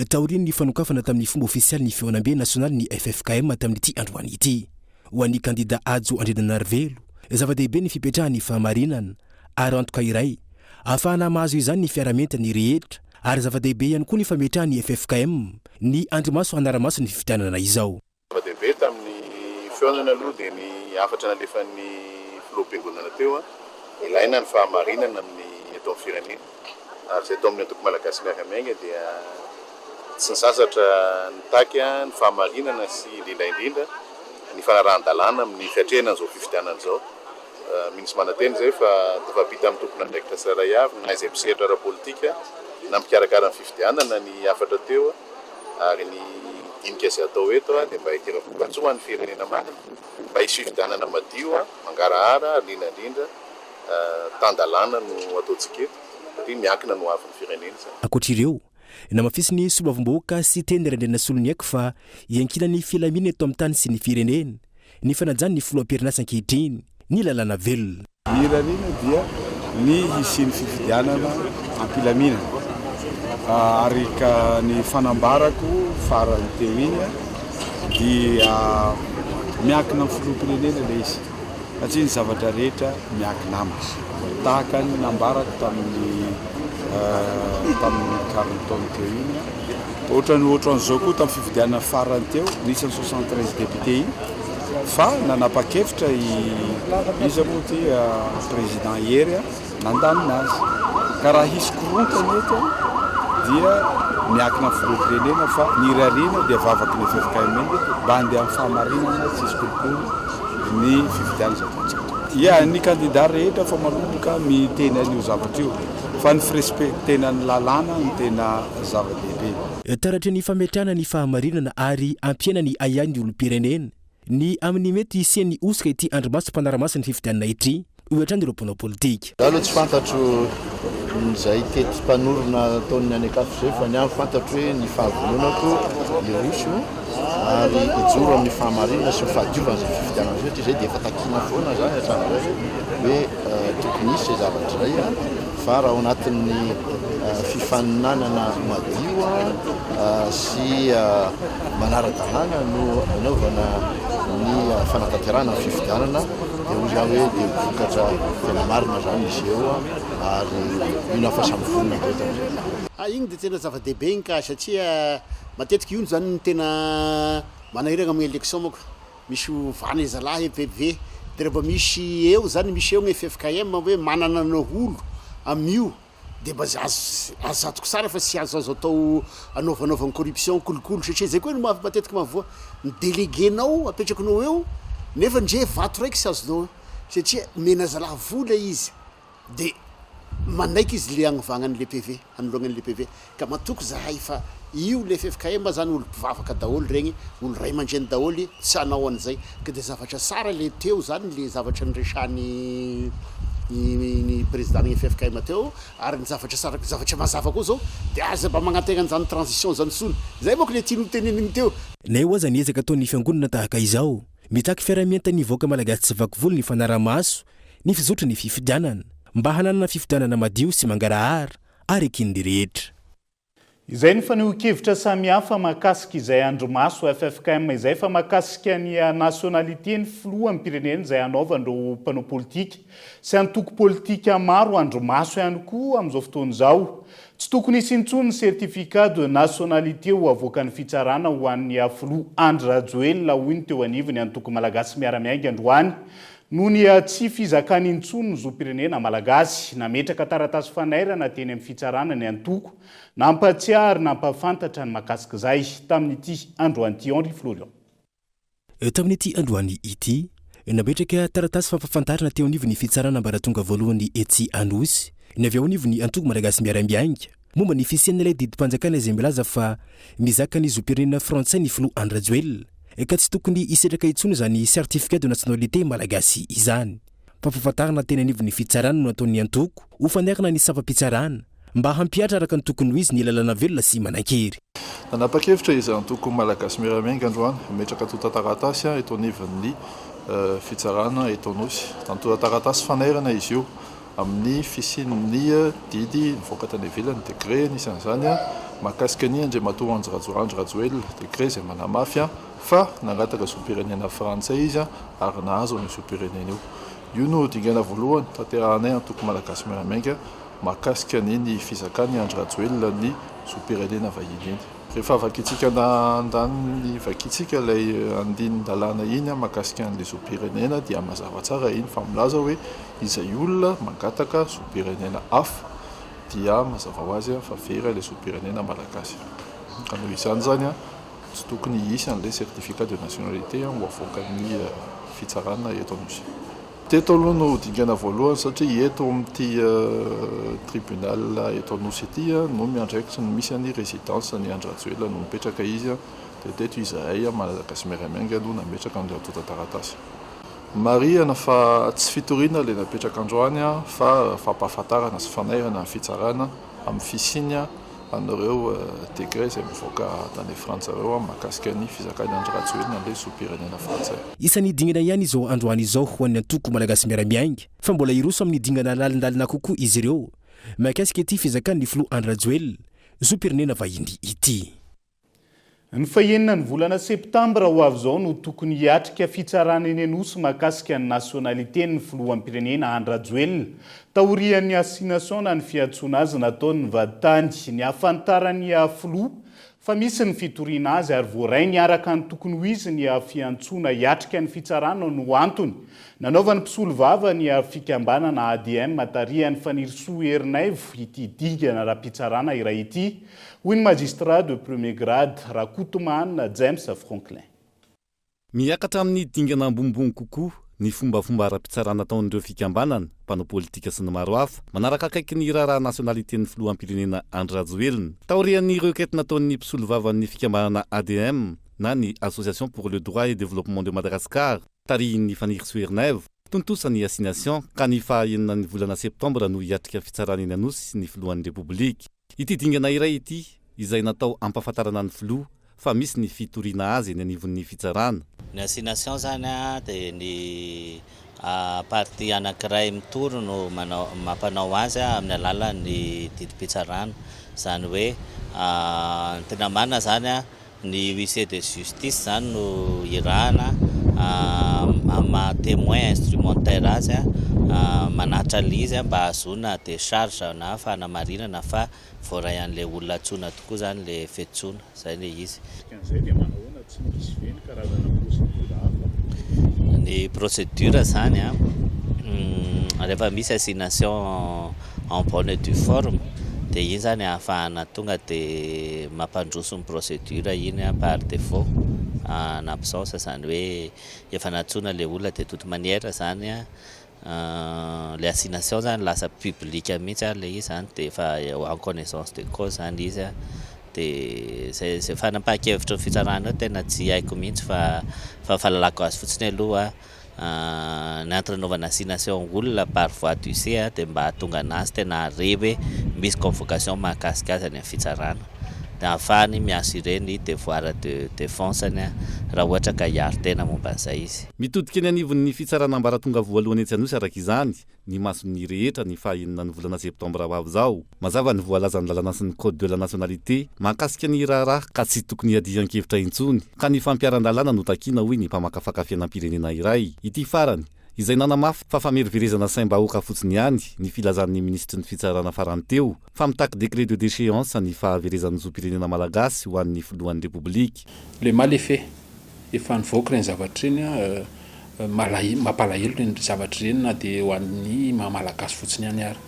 [SPEAKER 2] taorian'ny fanokafana tamin'ny fomba ofisialy ny fiaonam-be nasionaly ny FFKM tamin'ity androan'ity. Ho an'ny kandida Adzo Andrinanarivelo, zava-dehibe ny fipetrahan'ny fahamarinana ary antoka iray afahana mahazo izany ny fiaramentany rehetra ary zava-dehibe ihany koa ny fametrahan'ny FFKM ny andromaso anara-maso ny fividianana izao.
[SPEAKER 13] Zava-dehibe tamin'ny fiaonana aloha dia ny afatra nalefan'ny filoham-piangonana teo ilaina ny fahamarinana amin'ny eto amin'ny firenena ary zay eto amin'ny antoko malagasy miaramiaina dia tsy ny sasatra nitaky ny fahamarinana sy indrindra ny fanarahan-dalàna amin'ny fiatrehana an'izao fividianana izao. Minisy mananteny zay fa tafapita amin'ny tompona andraikitra tsirairay avy na izay mpisehatra ara-politika na mikarakara ny fividianana ny afatra teo ary ny dinika izay atao eto dia mba hitera-pokantsoa ny firenena marina mba hisy fividianana madio mangarahara indrindra tandalàna no ataontsika eto dia miankina no avin'ny firenena zany.
[SPEAKER 2] Ankoatr'ireo namafisy ny solavim-boaka sy teny rendrena solony haiko fa iankilany filamina eto amin'ny tany sy ny firenena ny fanajany ny filoham-pirenasa ankehitriny ny lalàna velona.
[SPEAKER 14] Ny rarina dia ny hisian'ny fividianana ampilamina ary ka ny fanambarako farany teo iny dia miankina amin'ny filoham-pirenena ilay izy satria ny zavatra rehetra miankina aminy tahaka ny nambarako tamin'ny 40 taona teo iny ohatran'izao koa tamin'ny fividianana farany teo nisan'ny 73 député iny fa nanapa-kevitra izy moa ty président Hery nandanina azy ka raha hisy korontana eto dia miankina amin'ny filoham-pirenena fa ny rariana dia vavaky ny FFKM mba handeha amin'ny fahamarinana tsy hisy kolokolo ny fividianana zao. Ny kandida rehetra fa manomboka miteny an'io zavatra io fa ny firespectena ny lalàna ny tena zava-dehibe.
[SPEAKER 2] Taratra ny fametrahana ny fahamarinana ary ampiena ny aian'ny olom-pirenena ny amin'ny mety isian'ny osika ity andromaso mpanara-maso ny fividianana ity ohatrany ireo mpanao politika.
[SPEAKER 15] Aloha tsy fantatro izay tety mpanorona taon'ny any akafo zay fa ny amin'ny fantatro hoe ny fahavononako iroso ary ijoro amin'ny fahamarinana sy mifahadiovana izay fividianana zay zay dia efa takina foana zany hatramin'izay hoe tokony misy zay zavatra zay fa raha ao anatin'ny fifaninanana madio sy manara-dalàna no anaovana ny fanatanterahana ny fividianana dia hoy zany hoe dia vokatra tena marina zany izy eo ary ino afasamivonina be
[SPEAKER 16] iny dia tena zava-dehibe iny ka satria matetika io zany tena manahirana amin'ny élection moka misy vana zalahy PV dia rehefa misy eo zany misy eo ny FFKM hoe manana no olo amin'io dia mba azatoko tsara fa sy azo atao anaovanaovana corruption kolokolo satria zay koa no matetika mahavoa ny déléguénao apetrakinao eo nefa ndre vato raiky sy azonao satria mena zalahy vola izy dia manaiky izy le agnovagnan'le PV anoloagnan'le PV ka matoko zahay fa io le FFKM zany olo mpivavaka daholo regny olo ray aman-dreny daholy tsy anao an'izay ka de zavatra sara le teo zany le zavatra nyresany ny président ny FFKM teo ary ny zavatra sara zavatra mazava koa zao de aza mba magnategna an'izany transition zany sony zay moko le tiano teneniny teo
[SPEAKER 2] nay oa zany ezaka ataon'ny fiangonana tahaka izao mitaky fiaramienta ny voaka malagasy tsy vaky ny fanaramaso ny fizotra ny fifidianana mba hananana fifidianana madio sy mangarahara ary ekin'ny rehetra.
[SPEAKER 6] Izay ny faneho-kevitra samihafa mahakasika izay andromaso FFKM izay fa mahakasika ny nationalité ny filoha amin'ny pirenena izay anaovan'ireo mpanao politika sy antoko politika maro andromaso ihany koa amin'izao fotoana izao. Tsy tokony isintsony ny certificat de nationalité ho avoakan'ny fitsarana ho an'ny filoha Andry Rajoelina hoy ny teo anivony antoko malagasy miara-miainga androany. No ny tsy fizakany intsony ny zoam-pirenena malagasy nametraka taratasy fanairana teny amin'ny fitsarana ny antoko nampatsiary nampafantatra ny mahakasika izay tamin'ity androany ity Henri Florian.
[SPEAKER 2] Tamin'ity androany ity nametraka taratasy fampafantarana teo anivony fitsarana mbara tonga voalohany etsy anosy ny avy ao anivony antoko malagasy miara-miainga momba ny fisian'ilay didim-panjakana izay milaza fa mizaka ny zoam-pirenena frantsay ny filoha Andry Rajoelina ka tsy tokony isetraka intsony zany certificat de nationalité malagasy izany. Fampafantarana teny anivony fitsarana no nataon'ny antoko ho fanairana ny sampam-pitsarana mba hampiatra araka ny tokony ho izy ny lalana velona sy manan-kery.
[SPEAKER 17] Nanapa-kevitra izy antoko malagasy miara-miainga androany metraka totataratasy eto anivon'ny fitsarana eto anosy tantora taratasy fanairana izy io amin'ny fisian'ny didy nivoaka tany ivelany décret nisan'izany mahakasika ny andriamatoa Andry Rajoelina décret izay manamafy fa nangataka zoam-pirenena frantsay izy ary nahazo ny zoam-pirenena io no dingana voalohany tanterahanay antoko malagasy miara-miainga mahakasika ny fizakany Andry Rajoelina ny zoam-pirenena vahiny iny. Rehefa vakitsika andany vakitsika ilay andinin-dalàna iny mahakasika an'ilay zoam-pirenena dia mazava tsara iny fa milaza hoe izay olona mangataka zoam-pirenena hafa dia mazava ho azy fa vera ilay zoam-pirenena malagasy. Ka noho izany zany tsy tokony hisy an'ilay certificat de nationalité ho avoakan'ny fitsarana eto anosy. Teto aloha no dingana voalohany satria eto amin'ity tribunal eto anosy ity no miandraikitra ny misy any résidence ny Andry Rajoelina no mipetraka izy dia teto izahay malagasy miara-miainga no nametraka an'ilay tota-taratasy. Marihana fa tsy fitoriana ilay napetraka androany fa fampahafantarana sy fanairana ny fitsarana amin'ny fisiany anareo décret izay mivoaka tany Frantsa ireo mahakasika ny fizakany Andry Rajoelina ilay zoam-pirenena frantsay.
[SPEAKER 2] Isan'ny dingana ihany izao androany izao ho an'ny antoko malagasy miara-miainga fa mbola iroso amin'ny dingana lalindalina kokoa izy ireo mahakasika ity fizakany filoha Andry Rajoelina zoam-pirenena vahiny ity.
[SPEAKER 6] Ny fahenina ny volana septambra ho avy izao no tokony hiatrika fitsarana eny anosy mahakasika ny nationalité ny filoham-pirenena Andry Rajoelina. Taorian'ny assignation na ny fiantsoana azy nataon'ny vaditany ny hafantaran'ny filoha fa misy ny fitoriana azy ary voaray ny araka ny tokony ho izy ny fiantsoana hiatrika ny fitsarana no antony. Nanaovan'ny mpisolo vava ny fikambanana ADM matarihan'ny fanirisoa Herinaivo ity dingana raha-pitsarana iray ity hoy ny magistrat de premier grade Rakotomana James Franklin.
[SPEAKER 18] Miakatra amin'ny dingana ambonimbony kokoa ny fombafomba ara-pitsarana ataon'ireo fikambanana mpanao politika sy ny maro hafa manaraka akaiky ny raharaha nationalité ny filohampirenena Andry Rajoelina. Taorian'ny requête nataon'ny mpisolo vavan'ny fikambanana ADM na ny Association pour le droit et développement de Madagascar tarihin'ny fanirisoa Herinaivo tontosany assignation ka ny fahaenina ny volana septambra no hiatrika fitsarana eny anosy ny filohan'ny republika. Ity dingana iray ity izay natao ampafantarana ny filoha fa misy ny fitoriana azy eny anivon'ny fitsarana.
[SPEAKER 19] Ny assignation zany dia ny parti anankiray mitoro no mampanao azy amin'ny alalan'ny didim-pitsarana zany hoe tena marina zany ny huissier de justice zany no irahana témoin instrumentaire azy manatra lizy mba azona décharge na fanamarinana fa voaray an'ilay olona antsona tokoa zany le fetsona zay le izy. Ny procédure zany rehefa misy assignation en bonne et due forme dia iny zany ahafahana tonga dia mampandroso ny procédure iny par défaut en absence zany hoe efa natsona le olona de toute manière zany le assignation zany lasa publique mihitsy le izy zany de efa en connaissance de cause zany izy de zay fanapahan-kevitra ny fitsarana tena tsy haiko mihitsy fa fahalalako azy fotsiny aloha ny entraînovana assignation olona par voie du C de mba tonga anazy tena are hoe misy convocation mahakasika azy any amin'ny fitsarana de ahafahany miassurer ny devoir de défense-ny raha ohatra ka hiaro tena momba an'izay izy.
[SPEAKER 18] Mitodika ny anivon'ny fitsarana ambaratonga voalohany etsy anosy araka izany ny masony rehetra ny fahaenina ny volana septambra ho avy zao mazava ny voalaza ny lalana sy ny code de la nationalité mahakasika ny raharaha ka tsy tokony hiadian-kevitra intsony ka ny fampiaran-dalàna no takiana hoy ny mpamakafaka fiainam-pirenena iray ity farany izay nanamafy fa fameroverezana saim-bahoaka fotsiny ihany ny filazan'ny ministry ny fitsarana farany teo fa mitaky décret de déchéance ny fahaverezan'ny zopirenena malagasy ho an'ny filohan'ny republique.
[SPEAKER 20] Le mal est fait efa nivoaka reny zavatra reny mampalahelo reny zavatra reny na dia ho an'ny malagasy fotsiny ihany ary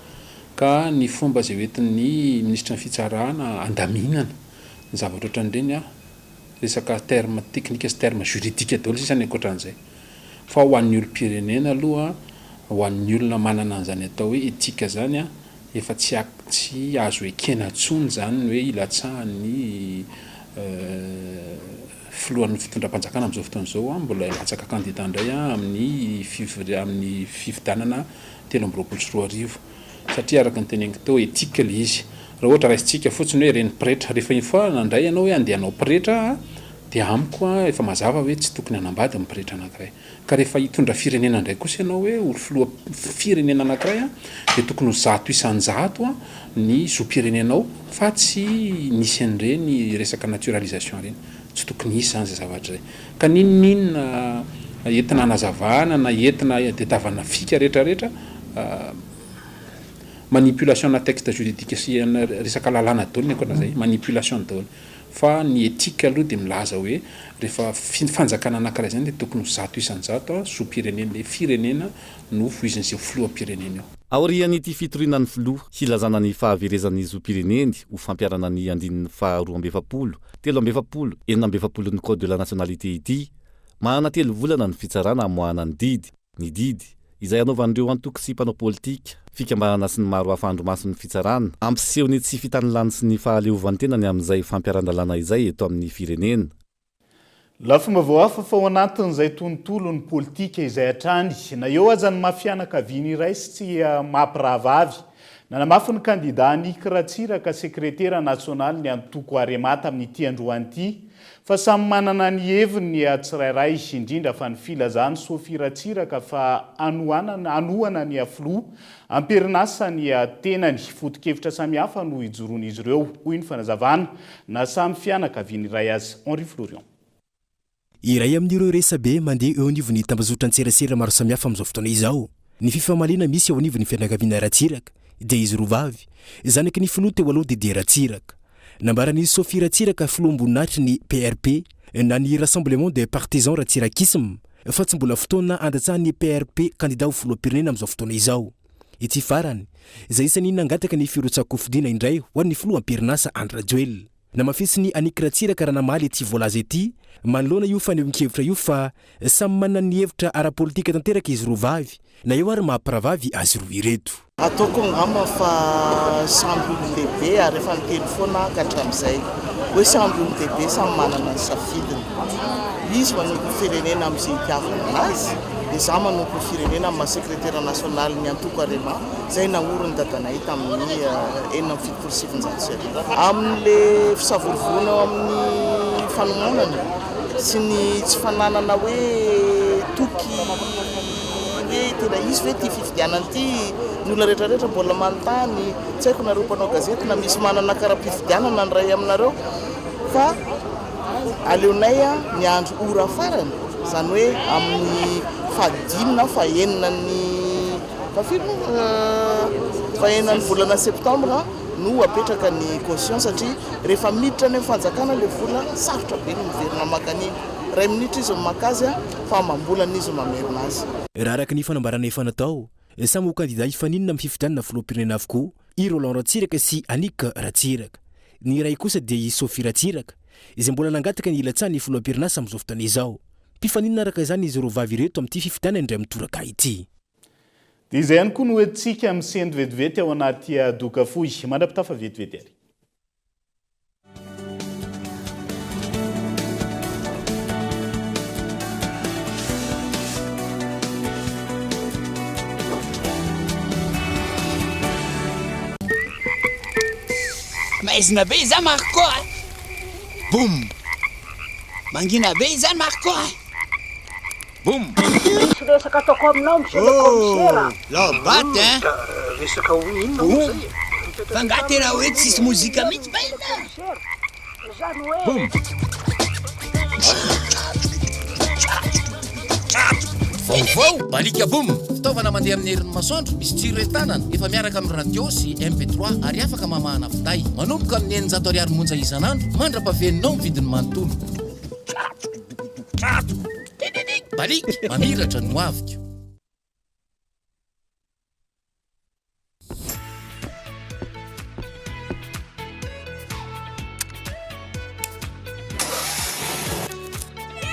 [SPEAKER 20] ka ny fomba izay hoentin'ny ministra ny fitsarana andaminana ny zavatra ohatran'ireny resaka terme technique sy terme juridique daholo sisany ankoatran'izay fa ho an'ny olom-pirenena aloha ho an'ny olona manana an'izany atao hoe etika zany efa tsy azo ekena ntsony zany hoe ilatsahan'ny filohan'ny fitondram-panjakana amin'izao fotoana izao mbola latsaka kandida indray amin'ny fifidanana 2023 satria araka ny teneniko teo etika le izy raha ohatra raisitsika fotsiny hoe reny pretra rehefa fa nandray ianao hoe andeha hanao pretra dia amiko efa mazava hoe tsy tokony hanambady amin'ny pretra anankiray ka rehefa hitondra firenena indray kosa ianao hoe olo filoha firenena anankiray dia tokony ho zato isan-jato ny zopirenenao fa tsy nisy an'ireny resaka naturalisation reny tsy tokony isy zany zay zavatra zay ka ninonina entina hanazavana na entina dedavana fika rehetrarehetra manipulation na texte juridique sy resaka lalàna daholo ny ankoatran'izay manipulation daholo fa ny etika aloha dia milaza hoe rehefa fanjakana anankiray zany dia tokony ho zato isan-jato zopirenena le firenena no voizin'izay filoham-pirenena eo.
[SPEAKER 18] Aorian'ity fitorinan'ny filoha hilazana ny fahaverezan'ny zopireneny ho fampiarana ny andininy faharoa amby efapolo, telo amby efapolo, enina amby efapolo ny code de la nationalité ity mahana 3 volana ny fitsarana amoahana ny didy izay anaovan'ireo antoky sy mpanao politika fikambanana sy ny maro hafa andromason'ny fitsarana ampiseho ny tsy fitanilany sy ny fahaleovantena ny amin'izay fampiaran-dalàna izay eto amin'ny firenena.
[SPEAKER 6] Lafomba voafa fa ao anatin'izay tontolo ny politika izay hatrany na eo aza ny mafianakaviany iray sy tsy mampirava avy nanamafy ny kandida ny Kiratsiraka sekretera nasionaly ny antoko Aremata amin'ity androany fa samy manana ny heviny tsirairay indrindra fa ny filazany Sofiratsiraka fa anohana ny aflo amperinasa ny tenany foto-kevitra samihafa no ijoroan'izy ireo hoy ny fanazavana na samy fianakaviany iray azy. Henri Florian.
[SPEAKER 2] Iray amin'ireo resabe mandeha eo anivon'ny tambazotran-tserasera maro samihafa amin'izao fotoana izao ny fifamalina misy eo anivon'ny fianakaviana Ratsiraka dia izy rovavy zanaky ny filoha teo aloha dia Ratsiraka nambarany Sofiratsiraka filoha-mboninahitry ny PRP na ny Rassemblement des Partisans Ratsirakisme fa tsy mbola fotoana andatsahan'ny PRP kandida ho filoham-pirenena amin'izao fotoana izao. Ity farany izay isany nangataka ny firotsakofidina indray ho an'ny filoham-pirenasa Andrajoel na mafisiny Kiratsiraka raha namaly ity voalaza ity manoloana io fanehoan-kevitra io fa samy manana ny hevitra ara-politika tanteraka izy rovavy na eo ary mahampiravavy azy roa ireto.
[SPEAKER 21] Ataoko angamba fa samby lehibe ary efa niteny foana ka hatramin'izay hoe samby lehibe samy manana ny safidiny izy manompo firenena amin'izay itiavana azy dia za manompo firenena amin'ny sekretera nasionaly ny antoko Arema zay nahorony dadanay tamin'ny 7 amin'le fisavorovona eo amin'ny fanomonana sy ny tsy fananana hoe toky hoe tena izy hoe ty fifidianana ity ny olona rehetrarehetra mbola manontany tsy haiko nareo mpanao gazety na misy manana kara-pifidianana ny ray aminareo fa aleonay ny andro ora farany zany hoe amin'ny fahadinina fahenina ny volana septambra no apetraka ny constitution satria rehefa miditra ny fanjakana le vola sarotra be ny miverina makaniny ray minitra izy makazy fa mambolana izy mamerina azy.
[SPEAKER 2] Raha araka ny fanambarana efa natao samy ho kandida ifaninina amin'ny fifidianana filoham-pirenena avokoa i Roland Ratsiraka sy Annika Ratsiraka. Ny iray kosa dia i Sofiratsiraka izay mbola nangataka ny ilatsahany filoham-pirenasa amin'izao fotoana izao. Mpifaninana araka izany izy roa vavy ireto amin'ity fifidianana indray mitoraka ity.
[SPEAKER 6] dia izay ihany koa no hoentsika amin'ny sendo vetivety ao anaty doka fohy mandrapitafa vetivety ary.
[SPEAKER 1] Maizina be izany Marco boum mangina be izany Marco boum
[SPEAKER 22] resaka ataoko aminao monsieur le commissaire
[SPEAKER 1] lobaty hein
[SPEAKER 22] resaka hoe inona moa zay
[SPEAKER 1] fa nga tena hoe tsisy mozika mihitsy ba ina
[SPEAKER 22] zany hoe
[SPEAKER 23] vaovao balika boum fitaovana mandeha amin'ny herin'ny masoandro misy tsiro entanana efa miaraka amin'ny radio sy mp3 ary afaka mamahana finday manomboka amin'ny 900 ariary monja isan'andro mandra-pahaveninao vidiny manontolo balika mamiratra no aviko.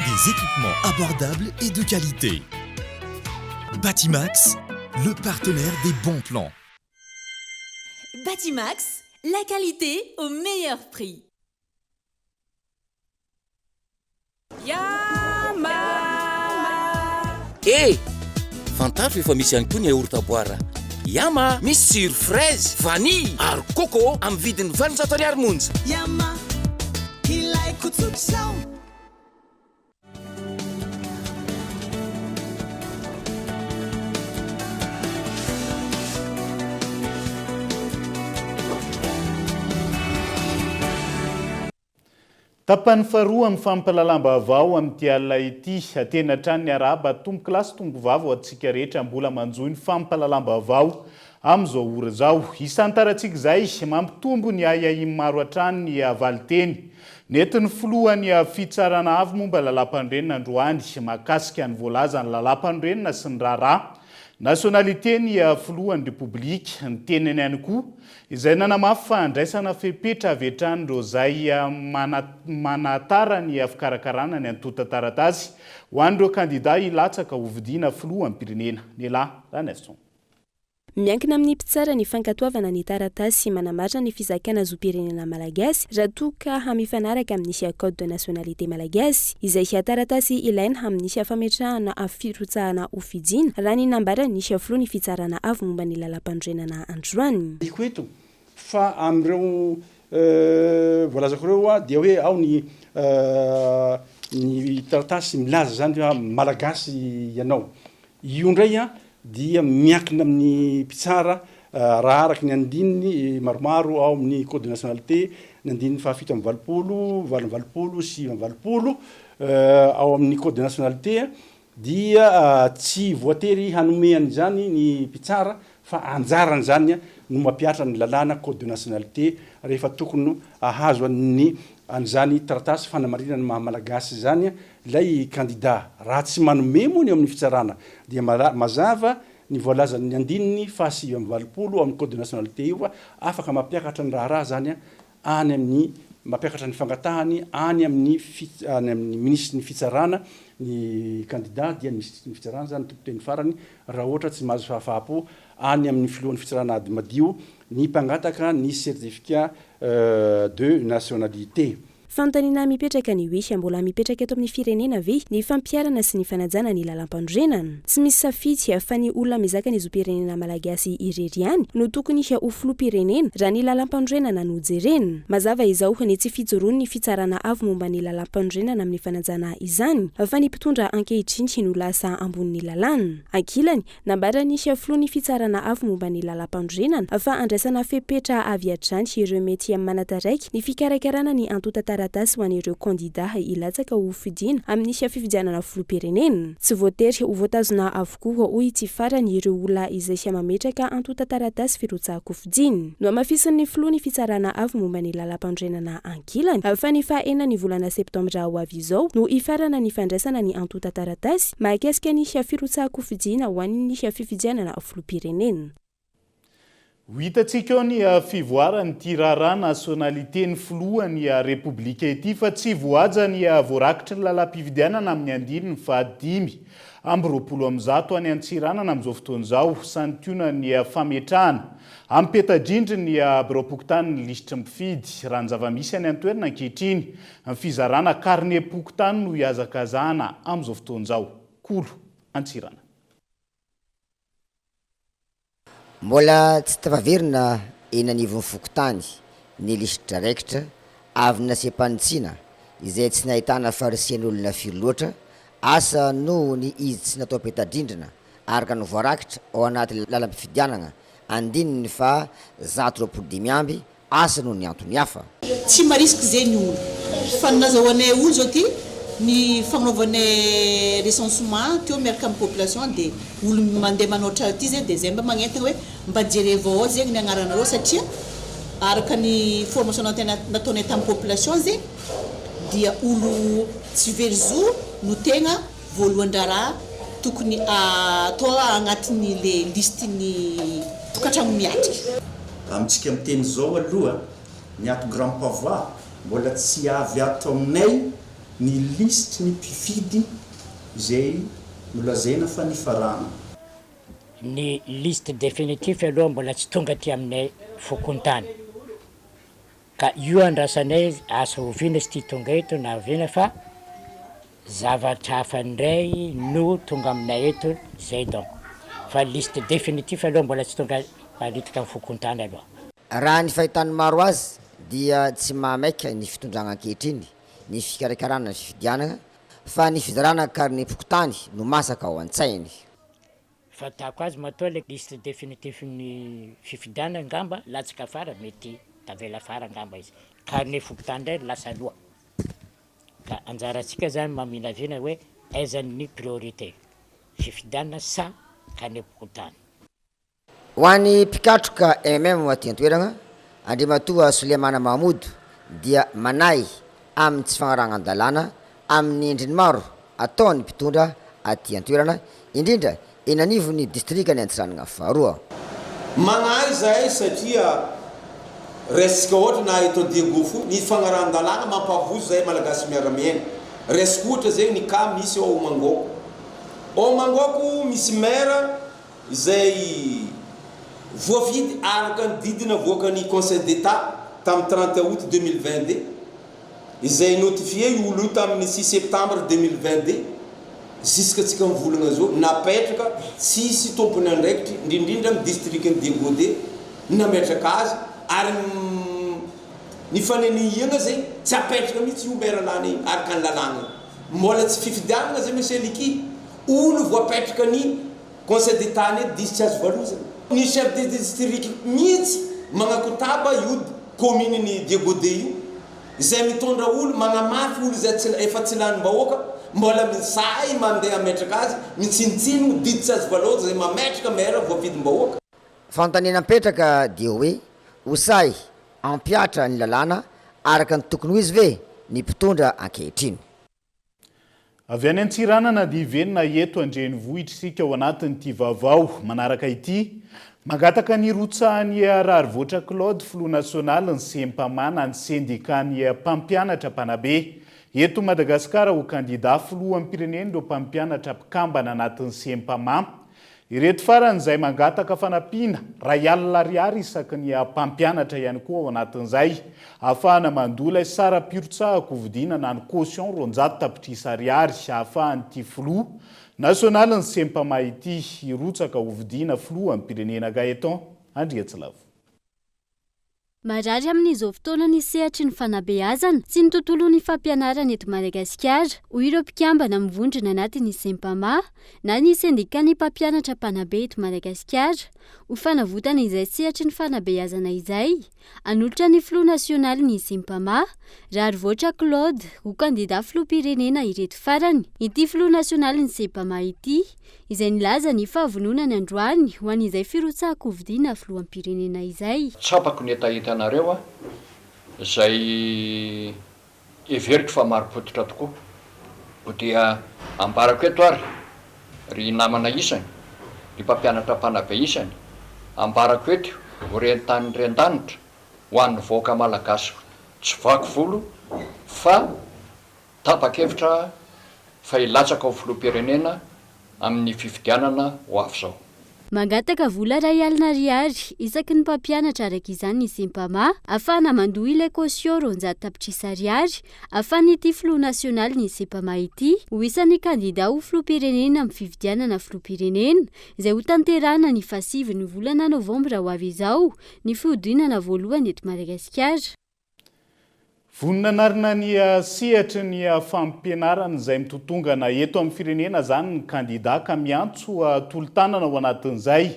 [SPEAKER 24] Des équipements abordables et de qualité. Batimax, le partenaire des bons plans.
[SPEAKER 3] Batimax, la qualité au meilleur prix.
[SPEAKER 23] Yama! Fantatro efa misy ihany koa ny yaourt boire. Yama, misy tsiro fraise, vanille ary coco amin'ny vidiny 27 ariary monja.
[SPEAKER 25] Yama, ilaiko tsotr'izao.
[SPEAKER 6] Tapany faharoa amin'ny fampalalam-baovao amin'ity alina ity atena hatrany ny araba tomboky lasy tombo vavo atsika rehetra mbola manjoy ny fampalalam-baovao amin'izao ora zao. Isantarantsika izay mampitombo ny ayay maro hatrany ny valiteny. Nentin'ny filohan'ny fitsarana avy momba lalam-pandrenina androany mahakasika ny voalaza ny lalam-pandrenina sy ny raharaha. Nationalité ny filohan'ny République ny tenany ihany koa izay nanamafy fa andraisana fepetra avy hatrany ireo izay manatara ny fikarakarana ny antota-taratasy ho an'ireo kandida hilatsaka ho vidiana filohan'ny pirenena. Nelahy Ranesson.
[SPEAKER 9] Miankina amin'ny mpitsara ny fankatoavana ny taratasy manamarina ny fizakana zopirenena malagasy raha toa ka hamifanaraka amin'ny code de nationalité malagasy izay taratasy ilaina amin'ny fametrahana firotsahana ofidiana raha ny nambara ny filoha ny fitsarana avy momba ny lalam-pandrenana androany.
[SPEAKER 16] Iko eto fa amreo voalazako reo dia hoe ao ny taratasy milaza zany malagasy ianao. Io ndray dia miankina amin'ny mpitsara raha araky ny andininy maromaro ao amin'ny code de nationalité ny andininy fahafito amin'ny valopolo, valo amin'ny valopolo, sivy amin'ny valopolo ao amin'ny code de nationalité dia tsy voatery hanome an'izany ny mpitsara fa anjarany zany no mampiatra ny lalàna code de nationalité rehefa tokony ahazo ny an'izany taratasy fanamarinana mahamalagasy zany lay candidat raha tsy manome moa ny amin'ny fitsarana dia mazava ny voalaza ny andininy fahasivy amin'ny valopolo amin'ny code de nationalité io afaka mampiakatra ny raharaha zany any amin'ny mampiakatra ny fangatahany any amin'ny ministre ny fitsarana ny candidat dia ministre ny fitsarana zany tompoteny farany raha ohatra tsy mahazo fahafapo any amin'ny filohan'ny fitsarana ady madio ny mpangataka ny certificat de nationalité.
[SPEAKER 9] Fantanina mipetraka ny hoe mbola mipetraka eto amin'ny firenena ve ny fampiarana sy ny fanajana ny lalam-pandrenana. Tsy misy safidy fa ny olona mizaka ny zopirenena malagasy irery ihany no tokony ho filoham-pirenena raha ny lalam-pandrenana no jerena. Mazava izao ny tsy fijoroany ny fitsarana avy momba ny lalam-pandrenana amin'ny fanajana izany fa ny mpitondra ankehitriny no lasa ambonin'ny lalàna. Ankilany nambarany filoha ny fitsarana avy momba ny lalam-pandrenana fa andraisana fepetra avy hatrany ireo mety manataraiky ny fikarakarana ny antota-taratasy ho an'ireo kandida ilatsaka ho fidiana amin'ny fifidianana filoham-pirenena. Tsy voatery ho voatazona avokoa hoy tsy farany ireo olona izay mametraka antota-taratasy firotsahako fidiana. No amafisin'ny filoha ny fitsarana avy momba ny lalam-pandrenana ankilany fa ny fahaenina ny volana septambra ho avy izao no ifarana ny fandraisana ny antota-taratasy mahakasika ny firotsahako fidiana ho an'ny fifidianana filoham-pirenena.
[SPEAKER 6] Hitantsika eo ny fivoarany ity raharaha nationalité ny filohan'ny République ity fa tsy voaja ny voarakitra ny lalam-pifidianana amin'ny andininy fahadimy amby 20 any Antsiranana amin'izao fotoan'izao santionana ny fametrahana ampetadrindry ny birao-pokotany ny lisitra mpifidy raha ny zava-misy any an-toerana ankehitriny ny fizarana karne pokotany no hiazakazahana amin'izao fotoan'izao. Kolo Antsirana.
[SPEAKER 4] Mbola tsy tafaverina eny anivon'ny fokotany ny lisitra raikitra avy nasepanitsiana izay tsy nahitana farisian'olona firy loatra asa noho ny izy tsy natao petadrindrina araka ny voarakitra ao anaty lalam-pifidianana andininy fa 125 amby asa noho ny antony hafa.
[SPEAKER 5] Tsy marisky zegny olo fa nazahoanay olo zao ty ny fagnaovanay recensement teo miaraka amin'ny population de olo mandeha manoatra ty zay de zay mba magnentana hoe mba jerevao zegny ny agnaranareo satria araka ny formation nataonay tamin'ny population zegny dia olo tsy verizo no tegna voalohan-draraha tokony atao agnatin'ny le listeny tokantrano miatrika.
[SPEAKER 8] Amintsika miteny zao aloha ny ato grand pavois mbola tsy avy ato aminay ny liste ny mpifidy izay nolazaina fa ny farana.
[SPEAKER 10] Ny liste définitif aloha mbola tsy tonga ty aminay fokontany ka io andrasanay asa oviana sy ty tonga eto na oviana fa zavatra hafa ndray no tonga aminay eto zay donc fa liste définitif aloha mbola tsy tonga palitaka amin'ny fokontany aloha.
[SPEAKER 4] Raha ny fahitany maro azy dia tsy mahamaika ny fitondrana ankehitriny ny fikarakarana ny fifidianana fa ny fizarana karne pokotany no masaka ao an-tsainy.
[SPEAKER 10] Fatako azy matoa le liste définitif ny fifidianana ngamba latsaka fara mety tavela fara ngamba izy karne pokotany ndray lasa aloha ka anjaratsika zany maminavina hoe aizan'ny priorité fifidianana sa karne pokotany.
[SPEAKER 4] Ho an'ny mpikatroka MM aty an-toerana Andriamatoa Sulemana Mahmoud dia manay amin'ny tsy fagnaragnan-dalàna amin'ny endriny maro ataony mpitondra aty an-toerana indrindra eny anivon'ny distrikany Antsiranana faharoa.
[SPEAKER 11] Manay zahay satria resaka ohatra na eto degofo ny fagnaragnan-dalàna mampavozo zahay malagasy miara-miaina. Resaka ohatra zegny ny ka misy ao Mangoko. Ao Mangoko misy maire izay voafidy araka ny didina voakany Conseil d'État tamin'ny 30 août 2022 izay notifié olo tamin'ny 6 septembre 2022 jusqu'à tsika mivolagna zao napetraka tsisy tompony andraikitry indrindrindra amin'ny districtny Degode nametraka azy ary ny fanenihana zay tsy apetraka mihitsy io maire lany araka ny lalàna mbola tsy fifidianana zay monsieur Liki olo voapetraka ny Conseil d'État ny disy azy valozana. Ny chef de district mihitsy magnakotaba io commune ny Degode io izay mitondra olo magnamafy olo izay efa tsy lany bahoaka mbola misay mandeha ametraka azy mitsinitsino diditsy azy valozana zay mametraka maire voafidim-bahoaka.
[SPEAKER 4] Fantanena mipetraka dia hoe osay ampiatra ny lalàna araka ny tokony ho izy ve ny mpitondra ankehitriny.
[SPEAKER 6] Avy any Antsiranana dia hivenina eto andrenivohitra isika ao anatin'ity vaovao manaraka ity mangataka ny rotsahan'ny rarivoatra Claude Flou National ny sempamana ny sendikany mpampianatra mpanabe eto Madagasikara ho kandida filohan'ny pireneny ireo mpampianatra mpikambana anatin'ny sempama. Ireto farany izay mangataka fanampiana R1,000 isaky ny mpampianatra ihany koa ao anatin'izay ahafahana mandola sara pirotsahako vidiana na ny caution R200 ahafahan'ity Flou National ny sempama ity irotsaka ho vidiana filohan'ny pirenena Gaeton Andriatsilavo.
[SPEAKER 26] Marary amin'izao fotoana ny sehatry ny fanabeazana sy ny tontolon'ny fampianarana eto Madagasikara ho ireo mpikambana mivondrona anatin'ny sempama na ny sendikany mpampianatra mpanabe eto Madagasikara ho fanavotana izay sehatry ny fanabeazana izay anolotra ny Flou National ny sempama rarivoatra Claude ho kandida filoham-pirenena ireto farany. Ity Flou National ny sempama ity izay nilaza ny fahavononany androany ho an'izay firotsahako vidiana filoham-pirenena izay.
[SPEAKER 27] Tsapako ny etahitanareo izay everiko fa maro-potitra tokoa dia ambarako eto ary ry namana isany ny mpampianatra mpanabe isany ambarako eto horentany rendanitra ho an'ny voaka malagasy tsy vaky volo fa tapa-kevitra fa ilatsaka ao filoham-pirenena amin'ny fifidianana ho avy zao.
[SPEAKER 26] Mangataka vola ray alina ariary isaky ny mpampianatra araka izany izy mpama afana mandoa ilay caution ronjato tapitrisa ariary afan'ity filoha nasionaly ny sepama ity ho isan'ny kandida ho filoha-pirenena amin'ny fifidianana filoha-pirenena izay ho tanterana ny fasivy ny volana novambra ho avy izao ny fiodinana voalohany eto Madagasikara.
[SPEAKER 6] Voninanarina ny sehatry ny fampianarana izay mitotongana eto amin'ny firenena zany ny kandida ka miantso tolo-tanana ao anatin'izay.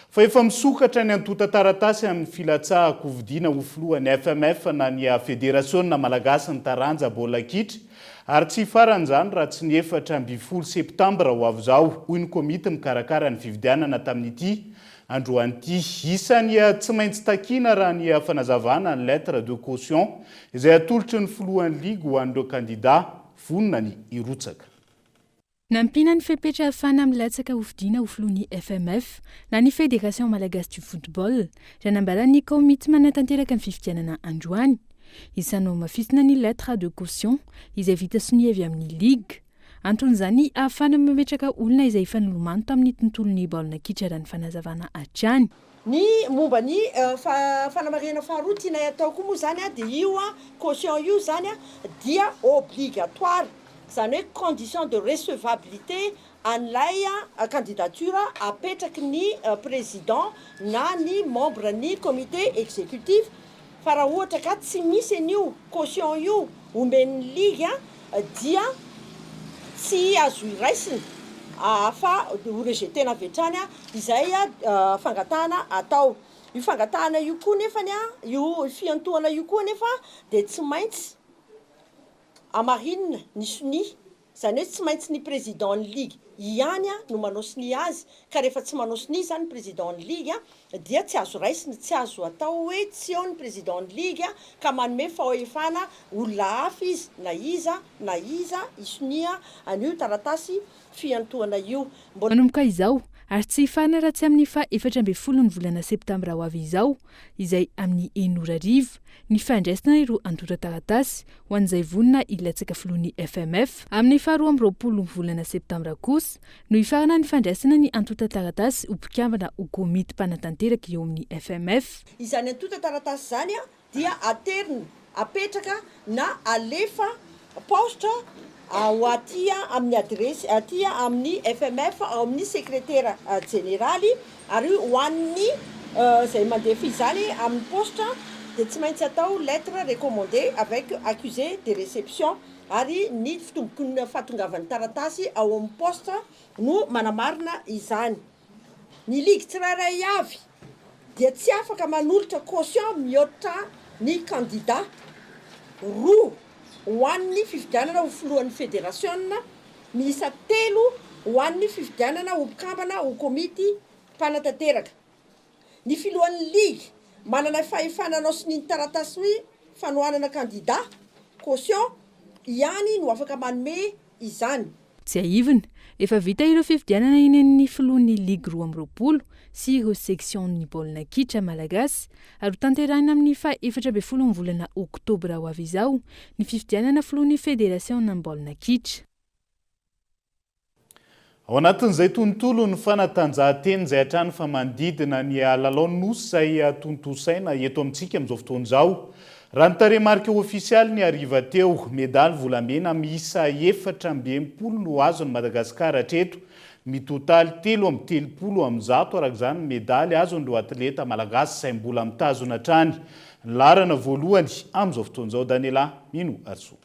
[SPEAKER 6] Fa efa misokatra ny antota taratasy amin'ny filatsahako vidiana ho filohan'ny FMF na ny Federasiona Malagasy ny taranja baolina kitra ary tsy faran'izany raha tsy ny 7 septambra ho avy izao hoy ny komity mikarakara ny fividianana tamin'ity androan'ity. Isany tsy maintsy takina raha ny fanazavana ny lettre de caution izay atolotry ny filohan'ny ligue ho an'ireo kandida vonona ny irotsaka.
[SPEAKER 7] Nampina ny fepetra afana amin'ny latsaka hofidiana ho filohan'ny FMF na ny Fédération Malagasy du Football raha nambaran'ny komity manatanteraka ny fifidianana androany. Isanao mafisina ny lettre de caution izay vita soniavy amin'ny ligue. Anton'izany ahafana mametraka olona izay fanolomano tamin'ny tontolon'ny baolina kitra raha ny fanazavana hatrany.
[SPEAKER 12] Ny momba ny fanamarihana faharoa tiana atao koa moa zany dia io caution io zany dia obligatoire, zany hoe condition de recevabilité an'ilay candidature apetraky ny président na ny membre ny comité exécutif. Fa raha ohatra ka tsy misy an'io caution io omen'ny ligue dia tsy azo iraisiny fa ho rejetena avy hatrany izay fangatahana atao. Io fangatahana io koa nefany io fiantohana io koa nefa dia tsy maintsy amarinina ny soni, zany hoe tsy maintsy ny président ny ligue ihany no manao soni azy, ka rehefa tsy manao soni zany président ny ligue dia tsy azo raisiny, tsy azo atao hoe tsy eo ny président ny ligue ka manome fahoefana olona hafa izy na iza isonia an'io taratasy fiantohana io.
[SPEAKER 7] Manomboka izao ary tsy hifana raha tsy amin'ny 14 ny volana septambra ho avy izao izay amin'ny 1:00 ny fandraisana ireo antota taratasy ho an'izay vonina ilatsaka filohan'ny FMF. Amin'ny 12 ny volana septambra kosa no hifarana ny fandraisana ny antota taratasy ho mpikambana ho komity mpanatanteraka eo amin'ny FMF.
[SPEAKER 12] Izany antota taratasy zany dia aterina apetraka na alefa poste ao aty amin'ny adresy aty amin'ny FMF ao amin'ny secrétaire généraly ary ho an'ny izay mandefa izany amin'ny poste dia tsy maintsy atao lettre recommandée avec accusé de réception ary ny fahatongavan'ny taratasy ao amin'ny poste no manamarina izany. Ny ligue tsirairay avy dia tsy afaka manolotra caution mihoatra ny candidat roa ho an'ny fifidianana ho filohan'ny fédérationna, miisa 3 ho an'ny fifidianana ho mpikambana ho komity mpanatanteraka. Ny filohan'ny ligue manana fahefananao sy ny taratasy fanohanana candidat caution ihany no afaka manome izany.
[SPEAKER 7] Tsy aivina efa vita ireo fifidianana eny amin'ny filohan'ny ligue 12 sy ireo section'ny baolina kitra malagasy ary tanterahina amin'ny 14 ny volana oktobra ho avy izao ny fifidianana filohan'ny fédération ny baolina kitra.
[SPEAKER 6] Ao anatin'izay tontolo ny fanatanjahanteny izay hatrany fa manodidina ny lalaon'ny nosy izay tontosaina eto amintsika amin'izao fotoana izao. Raha ny taremarika ofisialy ny ariva teo, medaly volamena miisa 420 no azon'ny Madagasikara hatreto, mitotaly 330 amin'izao araka izany medaly azon'ireo atleta malagasy izay mbola mitazona hatrany. Ny laharana voalohany amin'izao fotoana izao Daniela Mino Arso.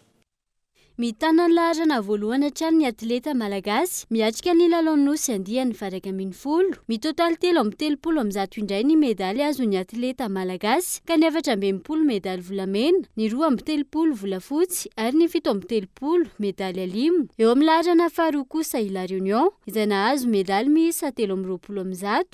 [SPEAKER 26] Mitana ny laharana voalohany hatrany ny atleta malagasy miatrika ny lalaon'ny nosy andiany faraka ambin'ny folo. Mitotaly 330 amin'izao indray ny medaly azon'ny atleta malagasy ka ny 430 medaly volamena, ny 230 volafotsy ary ny 730 medaly alimo. Eo amin'ny laharana faharoa kosa i La Réunion izay nahazo medaly miisa 320 amin'izao.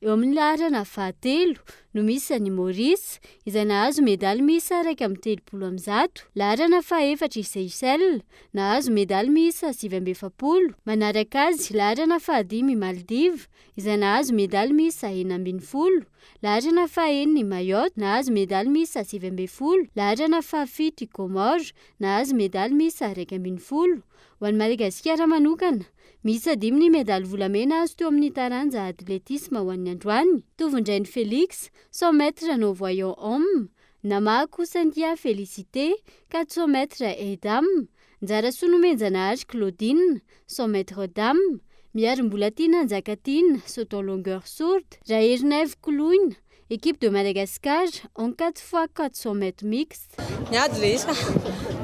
[SPEAKER 26] Eo amin'ny laharana fahatelo no misy ny Maurice izay nahazo medaly miisa 130 amin'izao. Laharana fahaefatra i Seychelles nahazo medaly miisa 740. Manaraka azy laharana fahadimy Maldives izay nahazo medaly miisa 940. Laharana fahaenina Mayotte nahazo medaly miisa 740. Laharana fahafito Comores nahazo medaly miisa 120. Ho an'ny Madagasikara manokana Misy 5 medaly volamena azo teo amin'ny taranja atletisme ho an'ny androany. Tovondrainy Félix 100 mètres no voyant homme, namako Cynthia Félicité 400 mètres et dame, Njarasoa nomenjanahary Claudine 100 mètres dame, miarim-bola tiana Njakatine saut en longueur sourde, Rairnève Koloina équipe de Madagascar en 4x400 mètres mixte.
[SPEAKER 13] Niady le izy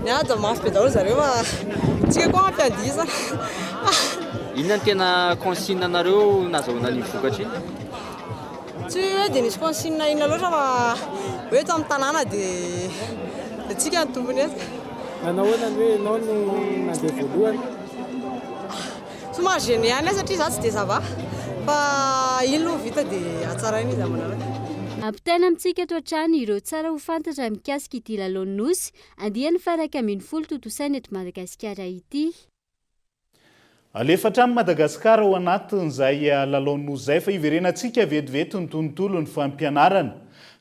[SPEAKER 13] niady mafy be daholo zareo tsika koa mampiadisa.
[SPEAKER 14] Inona ny tena consigne anareo nazahoana ny vokatra iny?
[SPEAKER 13] Tsy hoe dia nisy consigne inona loatra fa hoe eto amin'ny tanàna dia tsika ny tombony eto.
[SPEAKER 15] Nanao hoe ianao no nandeha voalohany?
[SPEAKER 13] Somary gêné ihany satria za tsy dia zava fa iny no vita dia hatsaraina izy amanaraka.
[SPEAKER 26] Ampitaina amintsika eto an-trano ireo tsara ho fantatra mikasika ity lalao nosy andiany faraka 10 totosaina eto Madagasikara ity.
[SPEAKER 6] Alefa hatramy Madagasikara ao anatin'izay lalao nosy izay fa iverenantsika vetivety ny tontolo ny fampianarana.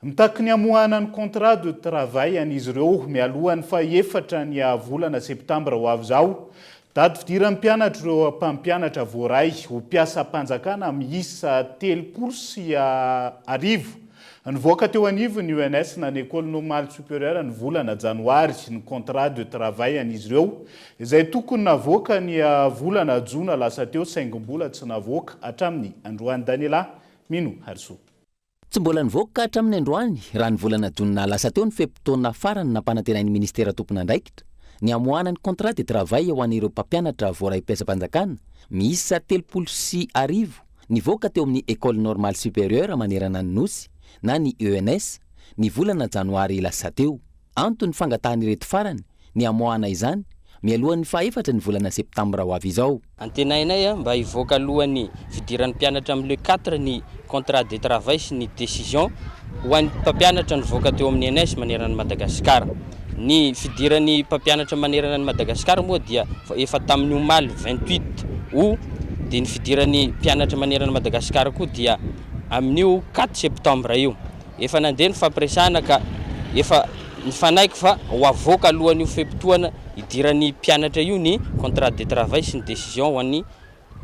[SPEAKER 6] Mitaky ny amoahana ny contrat de travail an'izy ireo mialohan'ny fa 4 ny volana septambra ho avy izao. Tady fidiran'ny mpianatra ireo mpampianatra voaray ho mpiasa-panjakana miisa 310,000. Nivoaka teo anivony ny UNS na ny École Normale Supérieure ny volana janoary ny contrat de travail an'izy ireo izay tokony navoaka ny volana jona lasa teo saingom-bola tsy navoaka hatramin'ny androany. Daniela Mino Harso.
[SPEAKER 17] Tsy mbola nivoaka hatramin'ny androany raha ny volana jona lasa teo ny fepitaona farany nampanantenain'ny ministera tompon'andraikitra ny amoahana ny contrat de travail ho an'ireo mpampianatra voaray mpiasa-panjakana miisa 310,000 nivoaka teo amin'ny École Normale Supérieure manerana ny nosy na ny ENS ny volana janoary lasa teo. Antony fangatahany reto farany ny amoahana izany mialohan'ny fa-4 ny volana septambra ho avy izao.
[SPEAKER 18] Antenainay mba hivoaka alohan'ny fidiran'ny mpianatra amin'ny le 4 ny contrat de travail sy ny décision ho an'ny mpampianatra nivoaka teo amin'ny ENS manerana ny Madagasikara. Ny fidiran'ny mpampianatra manerana ny Madagasikara moa dia efa tamin'ny omaly 28 o dia ny fidiran'ny mpianatra manerana ny Madagasikara koa dia amin'io 4 septambra io. Efa nandeha ny fampiresahana ka efa nifanaiky fa ho avoaka alohan'io fepitoana idiran'ny mpianatra io ny contrat de travail sy ny décision ho an'ny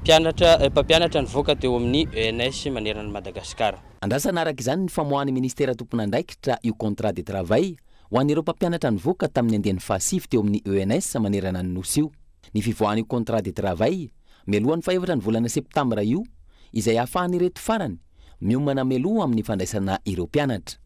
[SPEAKER 18] mpampianatra nivoaka teo amin'ny ENS manerana ny Madagasikara.
[SPEAKER 17] Andrasana araka izany ny famoahan'ny ministera tompon'andraikitra io contrat de travail ho an'ireo mpampianatra nivoaka tamin'ny andiany fa-5 teo amin'ny ENS manerana ny nosy io. Ny fivoahan'io contrat de travail mialohan'ny fa-4 ny volana septambra io izay ahafahan'ireto farany miomana meloa amin'ny fandraisana ireo mpianatra.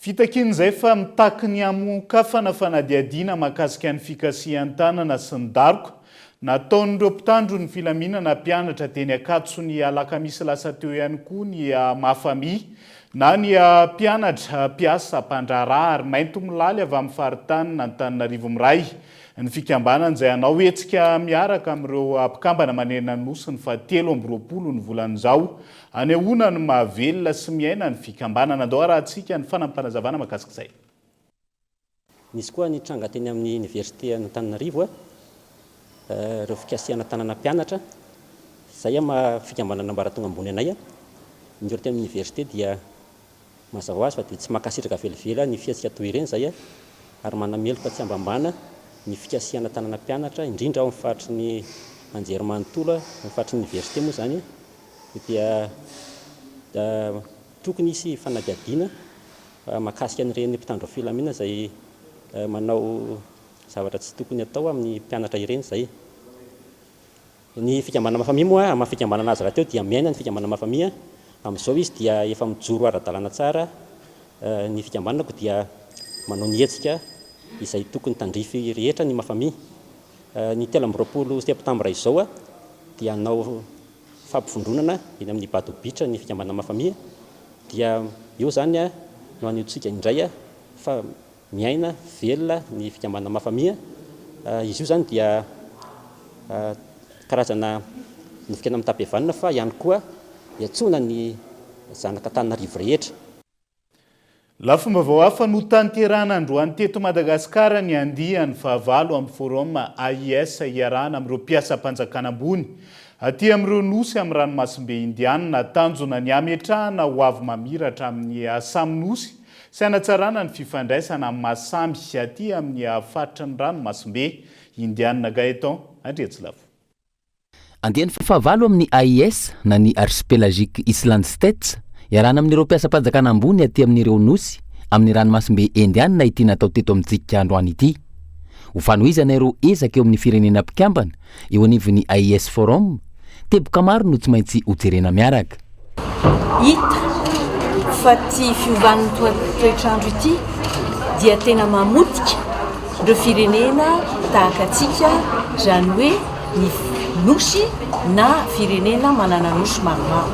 [SPEAKER 6] Fitakin'izay fa mitaky ny amokafana fanadiadiana mahakasika ny fikasihan-tanana sy ny daroka nataon'ireo mpitandro ny filaminana mpianatra teny Akatso ny alakamisy lasa teo ihany koa ny mafami na ny mpianatra mpiasa mpandraraha ary mainto milaly avy amin'ny faritany na Antananarivo miray. Ny fikambanana izay anao hetsika miaraka amin'ireo mpikambana manena ny nosy ny fa-20 ny volan'izao anehoana ny mahavelona sy miaina ny fikambanana. Andao arahantsika ny fanampanazavana mahakasika izay.
[SPEAKER 19] Nisy koa ny tranga teny amin'ny université Antananarivo ireo fikasiana tanana mpianatra izay fikambanana ambaratonga ambony anay ny teny amin'ny université dia mazava ho azy fa dia tsy makasitraka velivela ny fiatsika toy ireny izay ary manameloka tsy ambambana ny fikasiana tanana mpianatra indrindra ao amin'ny faritry ny anjerimanontolo amin'ny faritry ny université moa izany dia tokony isy fanadiadiana mahakasika an'ireny mpitandro filaminana izay manao zavatra tsy tokony atao amin'ny mpianatra ireny izay. Ny fikambanana mafamia moa amin'ny fikambanana azy raha teo dia miaina ny fikambanana mafamia amin'izao izy dia efa mijoro ara-dalàna tsara. Ny fikambanako dia manao ny hetsika izay tokony tandrify rehetra ny mafamia. Ny 13 septambra izao dia anao fampifondronana eny amin'ny badobitra ny fikambanana mafamia dia eo zany no aniotsika indray fa miaina velona ny fikambanana mafamia. Izy io zany dia karazana ny fikana mitapevanina fa ihany koa hiantsona ny zanaka Antananarivo rehetra.
[SPEAKER 6] Lafomba vaoafa no tanterana androany teto Madagasikara ny andiany Vaovao amin'ny forum AIS iarahana amin'ireo mpiasa-panjakana ambony aty amin'ireo nosy amin'ny ranomasimbe indiana tanjona ny ametrahana ho avy mamiratra amin'ny samy nosy sy hanatsarana ny fifandraisana amin'ny mahasamby aty amin'ny faritry ny ranomasimbe indiana. Gaeton Andriatsilavo.
[SPEAKER 17] andiany fahavalo amin'ny AIS na ny archipelagique Island States iarana amin'ireo mpiasa-panjakana ambony aty amin'ireo nosy amin'ny ranomasimbe Indiana ity natao teto amintsika androany ity. Ho fanohizana ireo ezaka eo amin'ny firenena mpikambana eo anivon'ny AIS Forum, teboka maro no tsy maintsy hojerena miaraka.
[SPEAKER 1] Hita fa ty fiovan'ny toetrandro ity dia tena mamotika ireo firenena tahaka atsika, zany hoe ny nosy na firenena manana nosy maromaro.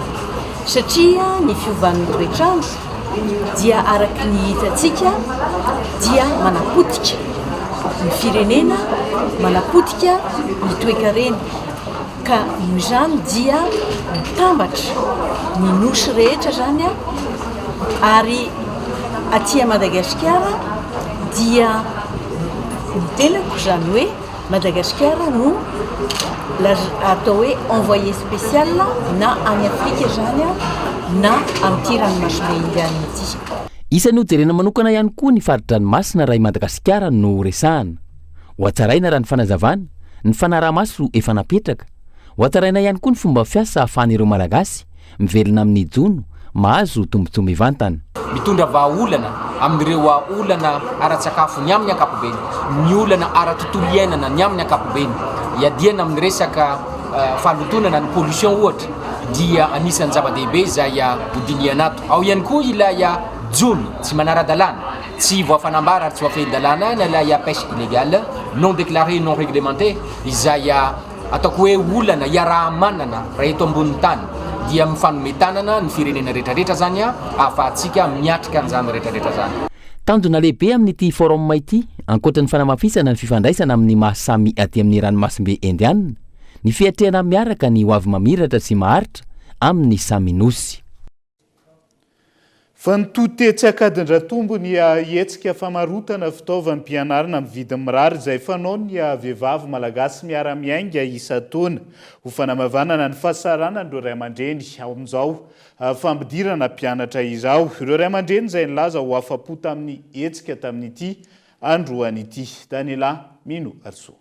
[SPEAKER 1] Satria ny fiovan'ny toetrandro dia araky ny hitantsika dia manapotika ny firenena, manapotika ny toekarena, ka noho izany dia mitambatra ny nosy rehetra zany ary aty Madagasikara dia mitenako zany hoe Madagasikara no atao hoe envoyé spécial na any Afrika zany na amin'ity ranomasimbe Indiana ity.
[SPEAKER 17] Isan'ny hojerena manokana ihany koa ny faritra-dranomasina raha i Madagasikara no resahana. Ho hatsaraina raha ny fanazavana, ny fanaraha-maso efa napetraka. Ho hatsaraina ihany koa ny fomba fiasa ahafahan'ireo malagasy mivelona amin'ny jono mahazo tombontsoa mivantana.
[SPEAKER 2] Mitondra vahaolana amin'ireo olana ara-tsakafo ny amin'ny ankapobeny, ny olana ara-tontolo iainana ny amin'ny ankapobeny, iadiana amin'ny resaka falotonana ny pollution ohatra dia anisan'ny zava-dehibe izay hodiniana ato. Ao ihany koa ilay jono tsy manara-dalàna, tsy voafanambara ary tsy voafehin-dalàna na ilay pêche illégale non déclarée non réglementée izay ataoko hoe olana iaraha-manana raha eto ambonin'ny tany dia mifanometanana ny firenena rehetrarehetra zany ahafahantsika miatrika an'izany rehetrarehetra zany.
[SPEAKER 17] Tanjona lehibe amin'ity forum ity, ankoatran'ny fanamafisana ny fifandraisana amin'ny mahasamy aty amin'ny ranomasimbe Indiana, ny fiatrehana miaraka ny hoavy mamiratra sy maharitra amin'ny samy nosy.
[SPEAKER 6] Fa ny totetsy akadin-dratombo ny hetsika famarotana fitaovam-pianarana amin'ny vidiny mirary izay fanao ny vehivavy malagasy miara-miainga isan-taona ho fanamavanana ny fahasaranana ireo ray aman-dreny ao amin'izao fampidirana mpianatra izao. Ireo ray aman-dreny izay nilaza ho afa-po tamin'ny hetsika tamin'ity androan'ity. Daniela Mino Arso.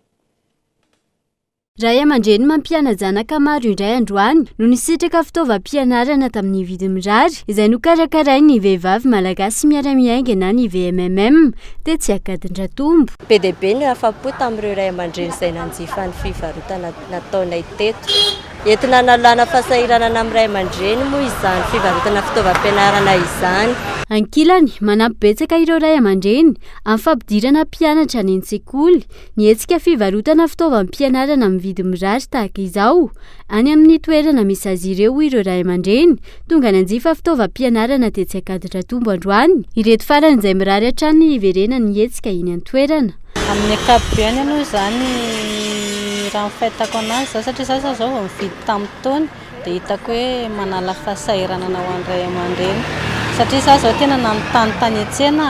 [SPEAKER 26] Ray aman-dreny mampiana zanaka maro indray androany no nisitraka fitaovam-pianarana tamin'ny vidiny mirary izay nokarakarain'ny vehivavy malagasy miara-miainga na ny VMMM tetsy akadin-dratombo.
[SPEAKER 3] PDB ny afa-po tamin'ireo ray aman-dreny izay nanjifa ny fivarotana nataonay teto. Entina nalana fahasahiranana amin'ny ray aman-dreny moa izany fivarotana fitaovam-pianarana izany.
[SPEAKER 26] Ankilany manampy betsaka ireo ray aman-dreny amin'ny fampidirana mpianatra any an-tsekoly ny hetsika fivarotana fitaovam-pianarana amin'ny vidiny mirary tahaka izao. Any amin'ny toerana misy azy ireo ray aman-dreny tonga nanjifa fitaovam-pianarana tetsy akadin-dratombo androany. Ireto farany izay mirary hatrany iverena ny hetsika iny an-toerana.
[SPEAKER 20] Amin'ny ankapobeny aloha zany raha mifahitako anazy zao satria sasa zao vao mividy tamin'ny taona dia hitako hoe manala fahasahiranana ho an'ny ray aman-dreny. Satria sasa zao tena nanontany an-tsena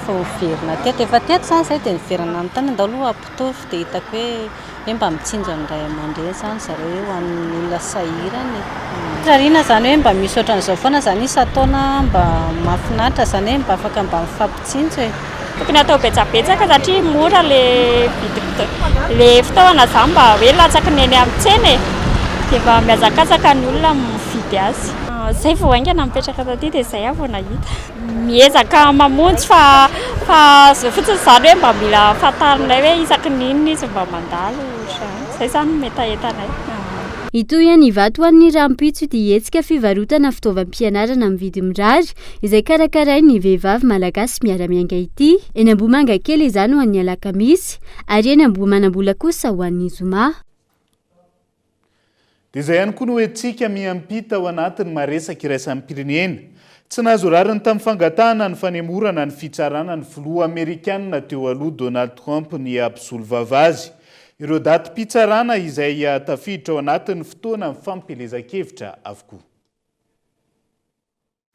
[SPEAKER 20] vao verina teto. Efa teto zany izay dia niverina amin'ny tany andao aloha ampitofy dia hitako hoe mba mitsinjo ny ray aman-dreny zany zareo ho an'ny olona sahirany. Rarina zany hoe mba misy ohatran'izao foana zany isan-taona mba mahafinaritra zany hoe mba afaka mba mifampitsinjo
[SPEAKER 21] tokony atao betsabetsaka satria mora le fitaovana zany mba hoe latsaka ny eny amin'ny tsena dia mba miazakazaka ny olona mividy azy. Zay vao aingana mipetraka taty dia zay avy vao nahita. Miezaka mamonjy fa fotsiny zany hoe mba mila fantarinay hoe isaky n'inona izy mba mandalo. Zay zany metaentanay.
[SPEAKER 26] Itoy ny vato an'ny rampitso ity hetsika fivarotana fitaovam-pianarana amin'ny vidiny mirary izay karakarain'ny vehivavy malagasy miara-miainga ity. Eny Ambohimanga kely izany ho an'ny alakamisy ary eny Ambohimanambola kosa ho an'ny zoma.
[SPEAKER 6] Dia izay ihany koa no hoentsika miampita ao anatin'ny maresaka iraisan'ny pirenena. Tsy nahazo rariny tamin'ny fangatahana ny fanemorana ny fitsarana ny filoha Amerikanina teo aloha Donald Trump ny ampisolo vavazy. Ireo daty mpitsarana izay tafiditra ao anatin'ny fotoana ny fampelezan-kevitra avokoa.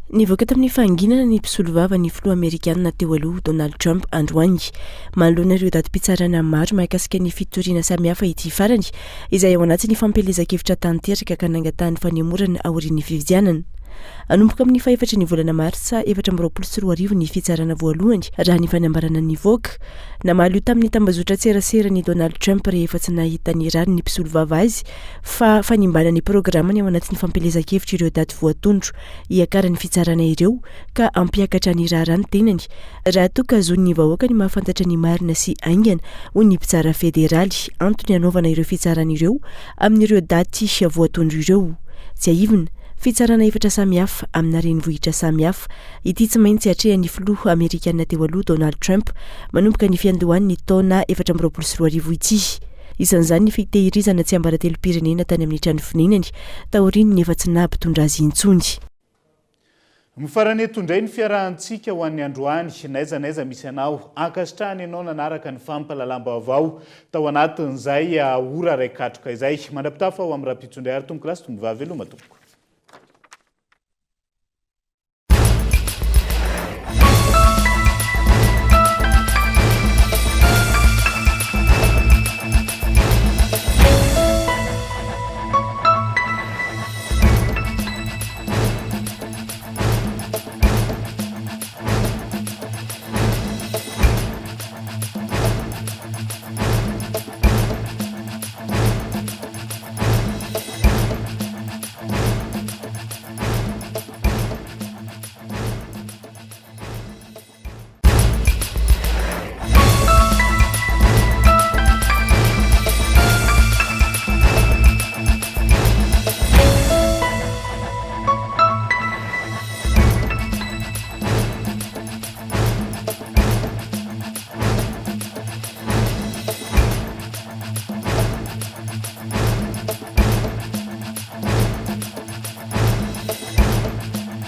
[SPEAKER 22] Nivoaka tamin'ny fanginana ny mpisolo vava ny filoha Amerikanina teo aloha Donald Trump androany. Manoloana ireo daty mpitsarana maro mahakasika ny fitoriana samihafa ity farany izay ao anatin'ny fampelezan-kevitra tanteraka ka nangatahany fanemorana aorian'ny fividianana. anomboka amin'ny faefatra ny volana martsa 2024 ny fitsarana voalohany raha ny fanambarana ny voaka namaly io tamin'ny tambazotra tserasera ny Donald Trump rehefa tsy nahita ny rary ny mpisolo vava azy fa fanimbana ny programany ao anatin'ny fampelezan-kevitra ireo daty voatondro hiakara ny fitsarana ireo ka ampiakatra ny rarany tenany raha toka zon'ny vahoaka ny mahafantatra ny marina sy aingana ho ny mpitsara federaly antony anaovana ireo fitsarana ireo amin'ireo daty voatondro ireo tsy aivina fitsarana efatra samihafa amina renivohitra samihafa ity tsy maintsy hatrehan'ny filoha amerikanina teo aloha Donald Trump manomboka ny fiandohan'ny taona 2024 ity isan'izany ny fitehirizana tsy ambaratelo-pirenena tany amin'ny trano fininany taoriny ny efa tsy nampitondra azy intsony
[SPEAKER 6] mifarany etondray ny fiarahantsika ho an'ny androany naiza misy anao ankasitrahany ianao nanaraka ny fampalalam-baovao tao anatin'izay ora raikatroka izay mandrapitafa ho amin'ny raha-pitsondray ary tomboky lasy tombo vavy veloma tompoko